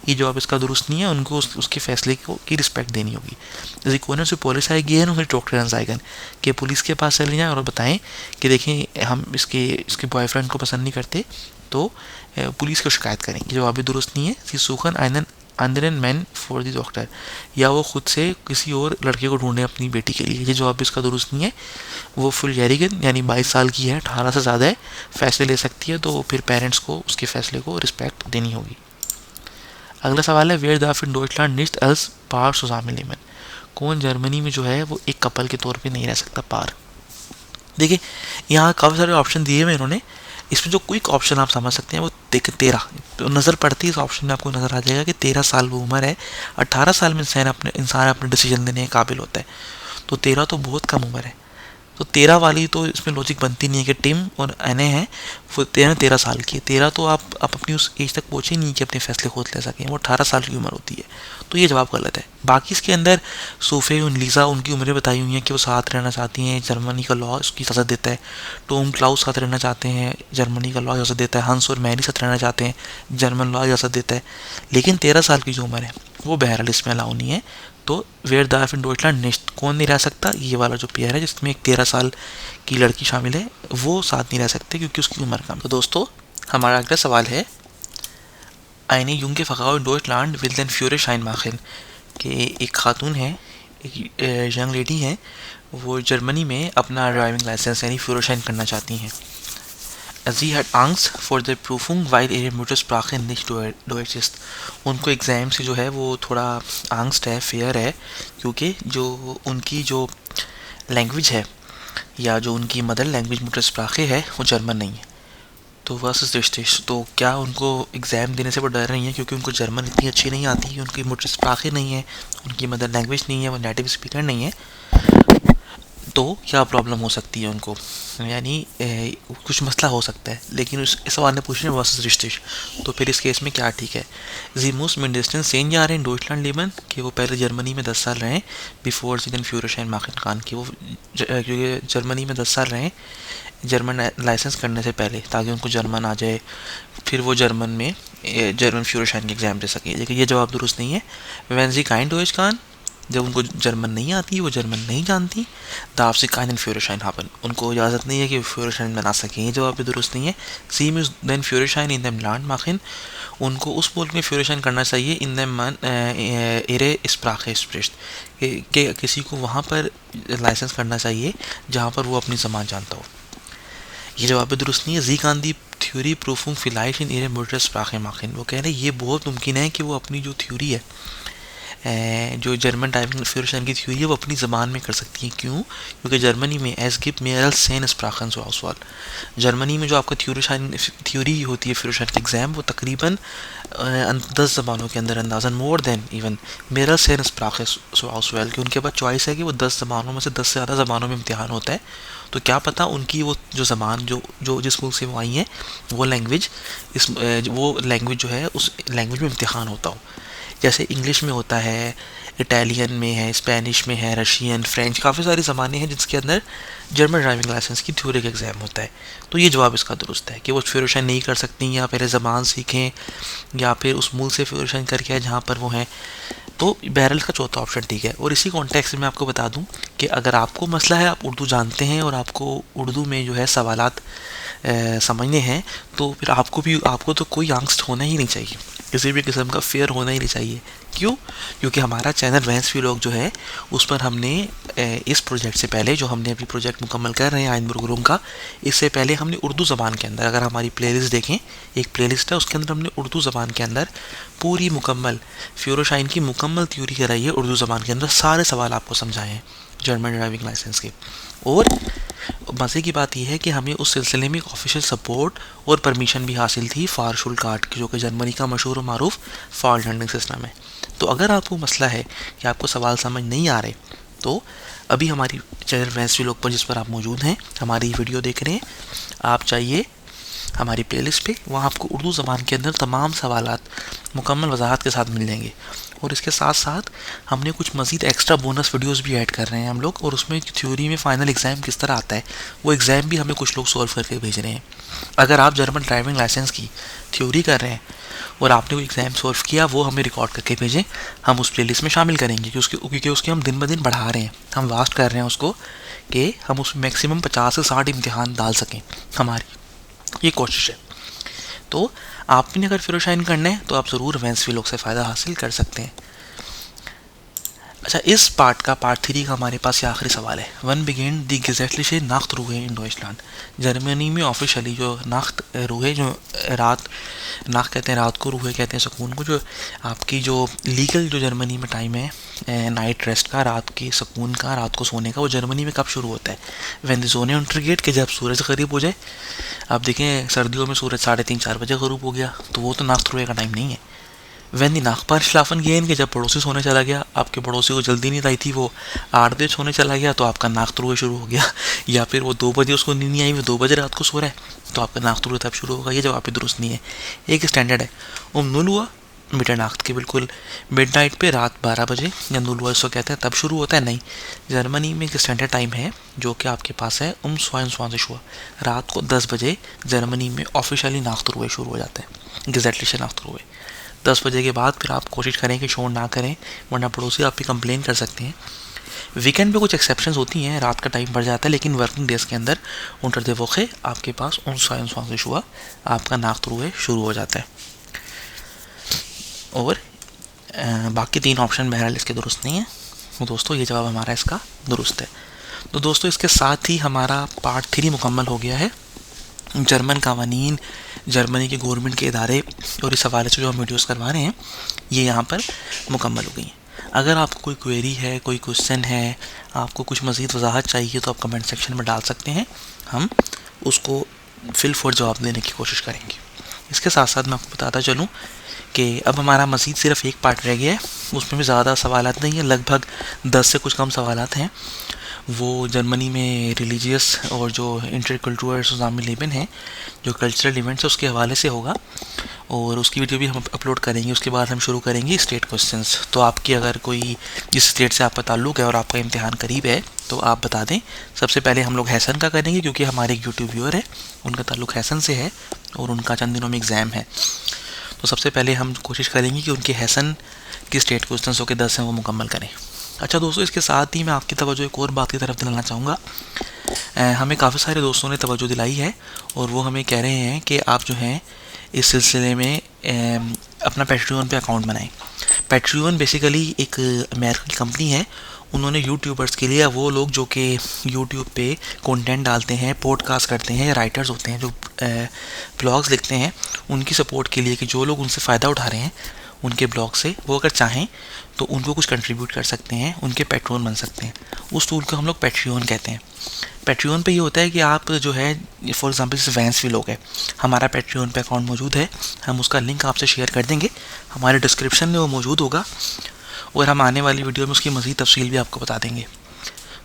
ये जवाब इसका दुरुस्त नहीं है, उनको उसके फैसले को की रिस्पेक्ट देनी होगी। जैसे कोने से पुलिस आएगी है ना, उन्हें डॉक्टर आएगन कि पुलिस के पास चले जाएँ और बताएं कि देखें हम इसके बॉयफ्रेंड को पसंद नहीं करते, तो पुलिस को शिकायत करें। ये जवाब भी दुरुस्त नहीं है। सी सूखन आइनन अंदरन मैन फॉर दी डॉक्टर, या वो खुद से किसी और लड़के को ढूंढे अपनी बेटी के लिए। ये जवाब भी इसका दुरुस्त नहीं है। वो फुल जैरिगन यानी 22 साल की है, 18 से ज़्यादा है, फैसले ले सकती है, तो फिर पेरेंट्स को उसके फैसले को रिस्पेक्ट देनी होगी। अगला सवाल है वेयर दाफ इन डॉइचलैंड निस्ट एल्स पार सुजामिलेमन, कौन जर्मनी में जो है वो एक कपल के तौर पे नहीं रह सकता पार। देखिए यहाँ काफ़ी सारे ऑप्शन दिए हुए इन्होंने, इसमें जो क्विक ऑप्शन आप समझ सकते हैं वो देख 13 तो नज़र पड़ती है, इस ऑप्शन में आपको नज़र आ जाएगा कि 13 साल वो उम्र है। 18 साल में इंसान अपने डिसीजन देने के काबिल होता है, तो 13 तो बहुत कम उम्र है। तो 13 वाली तो इसमें लॉजिक बनती नहीं है कि टिम और एने हैं, वो 13 साल की है। 13 तो आप अपनी उस एज तक पहुँचे नहीं कि अपने फैसले खुद ले सकें, वो 18 साल की उम्र होती है। तो ये जवाब गलत है। बाकी इसके अंदर सोफे और लीज़ा उनकी उम्रें बताई हुई हैं कि वो साथ रहना चाहती हैं, जर्मनी का लॉ उसकी इजाज़त देता है। टॉम क्लाउस साथ रहना चाहते हैं, जर्मनी का लॉ इजाज़त देता है। हंस और मैरी साथ रहना चाहते हैं, जर्मन लॉ इजाज़त देता है। लेकिन 13 साल की जो उम्र है वो बहरहाल इसमें अलाउ नहीं है। तो वेयर दार्फ इन डॉइटलैंड निश्चित कौन नहीं रह सकता, ये वाला जो पेयर है जिसमें एक 13 साल की लड़की शामिल है, वो साथ नहीं रह सकते क्योंकि उसकी उम्र कम। तो दोस्तों हमारा अगला सवाल है, आइने युंगे फ़गाओ इन डॉइटलैंड विल देन फ्यूरिशाइन माखिन, कि एक खातून है, एक यंग लेडी है, वो जर्मनी में अपना ड्राइविंग लाइसेंस यानी फ्यूरिशाइन करना चाहती हैं। Sie hat Angst vor der Prüfung, weil ihre Muttersprache nicht Deutsch ist. उनको एग्ज़ाम से जो है वो थोड़ा आंगस्ट है, फेयर है, क्योंकि जो उनकी जो लैंग्वेज है या जो उनकी मदर लैंग्वेज मुटरस्प्राखे है वो जर्मन नहीं है। तो वर्सेस रिश्तेश, तो क्या उनको एग्ज़ाम देने से वो डर रही हैं क्योंकि उनको जर्मन इतनी अच्छी नहीं आती, उनकी मुटरस्प्राखे नहीं है, उनकी मदर लैंग्वेज नहीं है, वो नेटिव स्पीकर नहीं है, तो क्या प्रॉब्लम हो सकती है उनको, यानी कुछ मसला हो सकता है। लेकिन इस सवाल ने पूछना वर्सेस रिश्तेश, तो फिर इस केस में क्या ठीक है। जी मोस्ट मिंडेस्टन सेन जा रहे हैं डॉइटलैंड लेबन, कि वो पहले जर्मनी में 10 साल रहे बिफोर सीजन फ्यूरिशाइन माखिन खान की, वो क्योंकि जर्मनी में 10 साल रहे जर्मन लाइसेंस करने से पहले, ताकि उनको जर्मन आ जाए, फिर वो जर्मन में जर्मन फ्यूरिशाइन के एग्ज़ाम दे सके। लेकिन ये जवाब दुरुस्त नहीं है। वैन जी काइंड डॉइच कान, जब उनको जर्मन नहीं आती, वो जर्मन नहीं जानती, दाफ से काइन फ्यूरिशाइन हापन, उनको इजाज़त नहीं है कि वो फ्यूरिशाइन बना सकें, ये जवाब भी दुरुस्त नहीं है। सीम इज देन फ्यूरिशाइन इन दम लैंड माखिन, उनको उस मुल्क में फ्यूरिशाइन करना चाहिए इन दम मन एरे स्प्राखे स्प्रिश्ट, कि किसी को वहाँ पर लाइसेंस करना चाहिए जहाँ पर वो अपनी ज़बान जानता हो, ये जवाब भी दुरुस्त नहीं है। जी गांधी थ्योरी प्रूफुंग फिलाइश इन एरे मोटर स्प्राखे माखिन, वो कह रहे हैं ये बहुत मुमकिन है कि वो अपनी जो थ्योरी है, जो जर्मन टाइपिंग फ्यूरिशाइन की थ्योरी है, वो अपनी ज़बान में कर सकती हैं। क्यों? क्योंकि जर्मनी में एस गिप मेरल सेन स्प्राखन सो आउसवाल, जर्मनी में जो आपका थ्योरी होती है फ्यूरिशाइन की एग्ज़ाम, वो तकरीबन 10 ज़बानों के अंदर अंदाज़न मोर देन इवन मेरल सेन स्प्राख सो आउसवाल, कि उनके पास चॉइस है कि वो 10 ज़बानों में से 10 से ज़्यादा ज़बानों में इम्तिहान होता है। तो क्या पता उनकी वो जो ज़बान जो जिस मुल्क से वो आई हैं, वो लैंग्वेज जो है उस लैंग्वेज में इम्तिहान होता हो। जैसे इंग्लिश में होता है, इटालियन में है, स्पेनिश में है, रशियन, फ्रेंच, काफ़ी सारी ज़बानें हैं जिसके अंदर जर्मन ड्राइविंग लाइसेंस की थ्योरी का एग्ज़ाम होता है। तो ये जवाब इसका दुरुस्त है कि वो फ्यूरिशाइन नहीं कर सकती, या पहले ज़बान सीखें, या फिर उस मुल्क से फ्यूरिशाइन करके आए जहाँ पर वो हैं। तो बहरहाल का चौथा ऑप्शन ठीक है। और इसी कॉन्टेक्स्ट में मैं आपको बता दूं कि अगर आपको मसला है, आप उर्दू जानते हैं और आपको उर्दू में जो है सवालात समझने हैं, तो फिर आपको तो कोई आंगस्ट होना ही नहीं चाहिए, किसी भी किस्म का फेयर होना ही नहीं चाहिए। क्यों? क्योंकि हमारा चैनल वैंस वी लोग जो है, उस पर हमने इस प्रोजेक्ट से पहले, जो हमने अभी प्रोजेक्ट मुकम्मल कर रहे हैं आइनबर्ग रूम का, इससे पहले हमने उर्दू ज़बान के अंदर, अगर हमारी प्लेलिस्ट देखें, एक प्लेलिस्ट है उसके अंदर हमने उर्दू ज़बान के अंदर पूरी मुकम्मल फ्यूरिशाइन की मुकम्मल थ्योरी कराई है उर्दू ज़बान के अंदर, सारे सवाल आपको समझाए हैं जर्मन ड्राइविंग लाइसेंस के। और मज़े की बात यह है कि हमें उस सिलसिले में एक ऑफिशियल सपोर्ट और परमिशन भी हासिल थी फारशुल कार्ड की, जो कि जर्मनी का मशहूर मारूफ फॉल्ट हैंडलिंग सिस्टम है। तो अगर आपको मसला है कि आपको सवाल समझ नहीं आ रहे, तो अभी हमारी चैनल वैंस वी लोग पर, जिस पर आप मौजूद हैं, हमारी वीडियो देख रहे हैं, आप चाहिए हमारी प्लेलिस्ट पे, वहाँ आपको उर्दू ज़बान के अंदर तमाम सवालात मुकम्मल वजाहत के साथ मिल जाएंगे। और इसके साथ साथ हमने कुछ मज़ीद एक्स्ट्रा बोनस वीडियोस भी ऐड कर रहे हैं हम लोग, और उसमें थ्योरी में फ़ाइनल एग्ज़ाम किस तरह आता है, वो एग्ज़ाम भी हमें कुछ लोग सॉल्व करके भेज रहे हैं। अगर आप जर्मन ड्राइविंग लाइसेंस की थ्योरी कर रहे हैं और आपने कोई एग्ज़ाम सॉल्व किया, वो हमें रिकॉर्ड करके भेजें, हम उस प्लेलिस्ट में शामिल करेंगे, क्योंकि उसके हम दिन ब दिन बढ़ा रहे हैं, हम वास्ट कर रहे हैं उसको, कि हम उसमें मैक्सिमम 50 से 60 इम्तिहान डाल सकें, हमारी ये कोशिश है। तो आपने अगर फ्यूरिशाइन करना है तो आप ज़रूर वैंस वी लोग से फ़ायदा हासिल कर सकते हैं। अच्छा, इस पार्ट 3 का हमारे पास ये आखिरी सवाल है। वन बिगिन दी गेज़ेटलिशे नाख्त रूहे इन डॉइचलैंड, जर्मनी में ऑफिशियली जो नाख्त रूहे, जो रात नाख कहते हैं रात को, रूहे कहते हैं सुकून को, जो आपकी जो लीगल जो जर्मनी में टाइम है नाइट रेस्ट का, रात की सुकून का, रात को सोने का, वो जर्मनी में कब शुरू होता है? व्हेन द ज़ोन इंटरगेट, के जब सूरज करीब हो जाए। आप देखें सर्दियों में सूरज 3:30-4 बजे गरूब हो गया, तो वो तो नाख्त रूहे का टाइम नहीं है, वैन दी नागपार schlafen gehen कि जब पड़ोसी सोने चला गया, आपके पड़ोसी को जल्दी नींद आई थी, वो 8 बजे सोने चला गया तो आपका नाक तुरवे शुरू हो गया। या फिर वो 2 बजे उसको नींद नहीं आई, वो 2 बजे रात को सो रहा है तो आपका नाक तुरवे तब शुरू होगा। ये जवाब दुरुस्त नहीं है। एक स्टैंडर्ड है नुल हुआ मिडरनाcht के बिल्कुल मिडनाइट पे रात 12 बजे या नुल हुआ इसको कहते हैं, तब शुरू होता है। नहीं, जर्मनी में एक स्टैंडर्ड टाइम है जो कि आपके पास है 22 हुआ रात को 10 बजे जर्मनी में ऑफिशियली नाख्तुरुए शुरू हो जाते हैं, गेजेटलिशे नाख्तुरुए 10 बजे के बाद। फिर आप कोशिश करें कि शोर ना करें, वरना पड़ोसी आप भी कंप्लेन कर सकते हैं। वीकेंड पे कुछ एक्सेप्शंस होती हैं, रात का टाइम बढ़ जाता है, लेकिन वर्किंग डेज के अंदर उनटर दे वोखे आपके पास 22 हुआ आपका नाख्तुरुए शुरू हो जाता है। और बाकी 3 ऑप्शन बहरहाल इसके दुरुस्त नहीं है। तो दोस्तों ये जवाब हमारा इसका दुरुस्त है। तो दोस्तों इसके साथ ही हमारा पार्ट 3 मुकम्मल हो गया है। जर्मन कावानीन, जर्मनी के गवर्नमेंट के इदारे और इस हवाले से जो हम वीडियोस करवा रहे हैं ये यहाँ पर मुकम्मल हो गई हैं। अगर आपको कोई क्वेरी है, कोई क्वेश्चन है, आपको कुछ मज़ीद वजाहत चाहिए तो आप कमेंट सेक्शन में डाल सकते हैं, हम उसको फिल फॉर जवाब देने की कोशिश करेंगे। इसके साथ साथ मैं आपको बताता चलूँ कि अब हमारा मज़ीद सिर्फ एक पार्ट रह गया है, उसमें भी ज़्यादा सवालात नहीं है, लगभग 10 से कुछ कम सवालात हैं। वो जर्मनी में रिलीजियस और जो इंटरकल्चरल सुजाम लेबन है, जो कल्चरल इवेंट्स है, उसके हवाले से होगा और उसकी वीडियो भी हम अपलोड करेंगे। उसके बाद हम शुरू करेंगे स्टेट क्वेश्चंस। तो आपकी अगर कोई जिस स्टेट से आपका ताल्लुक़ है और आपका इम्तिहान करीब है तो आप बता दें। सबसे पहले हम लोग हैसन का करेंगे क्योंकि हमारे एक यूट्यूब व्यूअर है, उनका ताल्लुक़ हैसन से है और उनका चंद दिनों में एग्ज़ाम है। तो सबसे पहले हम कोशिश करेंगे कि उनके हैसन की स्टेट क्वेश्चंस के 10 हैं वो मुकम्मल करें। अच्छा दोस्तों, इसके साथ ही मैं आपकी तवज्जो एक और बात की तरफ दिलाना चाहूँगा। हमें काफ़ी सारे दोस्तों ने तवज्जो दिलाई है और वो हमें कह रहे हैं कि आप जो हैं इस सिलसिले में अपना पैट्रियन पे अकाउंट बनाएं। पैट्रियन बेसिकली एक अमेरिकन कंपनी है। उन्होंने यूट्यूबर्स के लिए, वो लोग जो कि यूट्यूब पे कंटेंट डालते हैं, पॉडकास्ट करते हैं, या राइटर्स होते हैं जो ब्लॉग्स लिखते हैं, उनकी सपोर्ट के लिए कि जो लोग उनसे फ़ायदा उठा रहे हैं उनके ब्लॉग से, वो अगर चाहें तो उनको कुछ कंट्रीब्यूट कर सकते हैं, उनके पैट्रियन बन सकते हैं। उस टूल को हम लोग पैट्रियन कहते हैं। पैट्रियन पे ये होता है कि आप जो है, फॉर एग्जांपल जैसे वैंस लोग है, हमारा पैट्रियन पे अकाउंट मौजूद है, हम उसका लिंक आपसे शेयर कर देंगे, हमारे डिस्क्रिप्शन में वो मौजूद होगा और हम आने वाली वीडियो में उसकी मज़ीद तफसील भी आपको बता देंगे।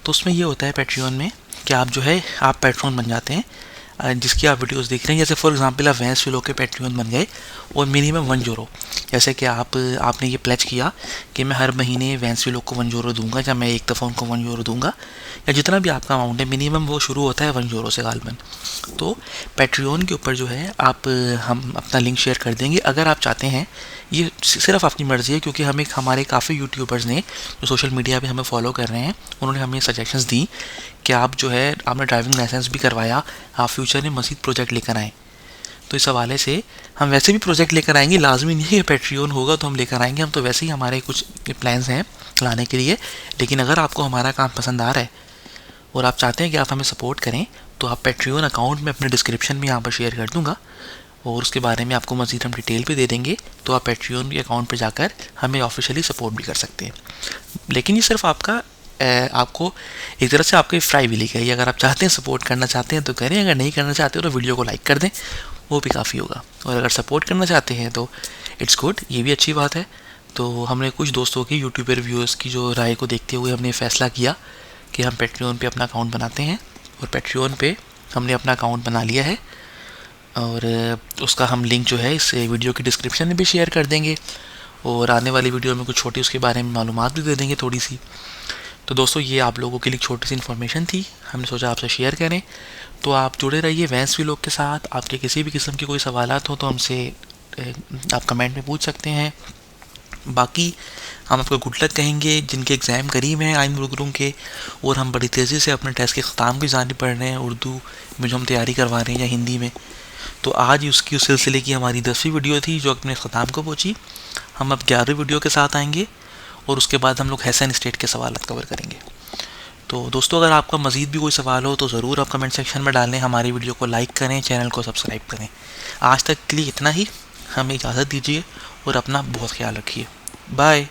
तो उसमें ये होता है पैट्रियन में कि आप जो है आप पैट्रियन बन जाते हैं जिसकी आप वीडियोस देख रहे हैं। जैसे फॉर एग्जांपल आप वैंस लोग के पैट्रियन बन गए और मिनिमम 1 यूरो, जैसे कि आपने ये प्लेज किया कि मैं हर महीने वैंस लोग को 1 यूरो दूंगा, या मैं एक दफ़ा उनको 1 यूरो दूंगा, या जितना भी आपका अमाउंट है मिनिमम वो शुरू होता है 1 यूरो से गालबन। तो पैट्रियन के ऊपर जो है हम अपना लिंक शेयर कर देंगे। अगर आप चाहते हैं, ये सिर्फ आपकी मर्ज़ी है, क्योंकि हमारे काफ़ी यूट्यूबर्स ने जो सोशल मीडिया पे हमें फॉलो कर रहे हैं, उन्होंने हमें सजेशंस दी कि आप जो है, आपने ड्राइविंग लाइसेंस भी करवाया, आप फ्यूचर में मज़ीद प्रोजेक्ट लेकर आएँ। तो इस हवाले से हम वैसे भी प्रोजेक्ट लेकर आएंगे, लाजमी नहीं है पैट्रियन होगा तो हम लेकर आएंगे, हम तो वैसे ही हमारे कुछ प्लान्स हैं लाने के लिए। लेकिन अगर आपको हमारा काम पसंद आ रहा है और आप चाहते हैं कि आप हमें सपोर्ट करें, तो आप पैट्रियन अकाउंट में अपने डिस्क्रिप्शन में यहाँ पर शेयर कर दूँगा और उसके बारे में आपको मज़ीद हम डिटेल भी दे देंगे। तो आप पैट्रियन के अकाउंट पर जाकर हमें ऑफिशियली सपोर्ट भी कर सकते हैं। लेकिन ये सिर्फ आपको एक तरह से आपके फ्राई विली है। अगर आप चाहते हैं सपोर्ट करना चाहते हैं तो करें, अगर नहीं करना चाहते हो तो वीडियो को लाइक कर दें, वो भी काफ़ी होगा। और अगर सपोर्ट करना चाहते हैं तो इट्स गुड, ये भी अच्छी बात है। तो हमने कुछ दोस्तों की, यूट्यूबर व्यूअर्स की जो राय को देखते हुए हमने फ़ैसला किया कि हम पैट्रियन पे अपना अकाउंट बनाते हैं और पैट्रियन पे हमने अपना अकाउंट बना लिया है और उसका हम लिंक जो है इस वीडियो की डिस्क्रिप्शन में भी शेयर कर देंगे और आने वाली वीडियो में कुछ छोटी उसके बारे में मालूमात भी दे देंगे थोड़ी सी। तो दोस्तों, ये आप लोगों के लिए छोटी सी इन्फॉर्मेशन थी, हमने सोचा आपसे शेयर करें। तो आप जुड़े रहिए वैंस लोग के साथ। आपके किसी भी किस्म के कोई सवालात हो तो हमसे आप कमेंट में पूछ सकते हैं। बाकी हम आपको गुड लक कहेंगे जिनके एग्ज़ाम करीब हैं आइन मुल्क के, और हम बड़ी तेज़ी से अपने टेस्ट के ख़त्म की जानिब पढ़ रहे हैं, उर्दू में जो हम तैयारी करवा रहे हैं या हिंदी में। तो आज उसकी उस सिलसिले की हमारी 10वीं वीडियो थी जो अपने ख़त्म को पहुँची। हम अब 11वीं वीडियो के साथ आएंगे और उसके बाद हम लोग हैसन स्टेट के सवाल कवर करेंगे। तो दोस्तों, अगर आपका मज़ीद भी कोई सवाल हो तो ज़रूर आप कमेंट सेक्शन में डालें, हमारी वीडियो को लाइक करें, चैनल को सब्सक्राइब करें। आज तक के लिए इतना ही, हमें इजाज़त दीजिए और अपना बहुत ख्याल रखिए। बाय।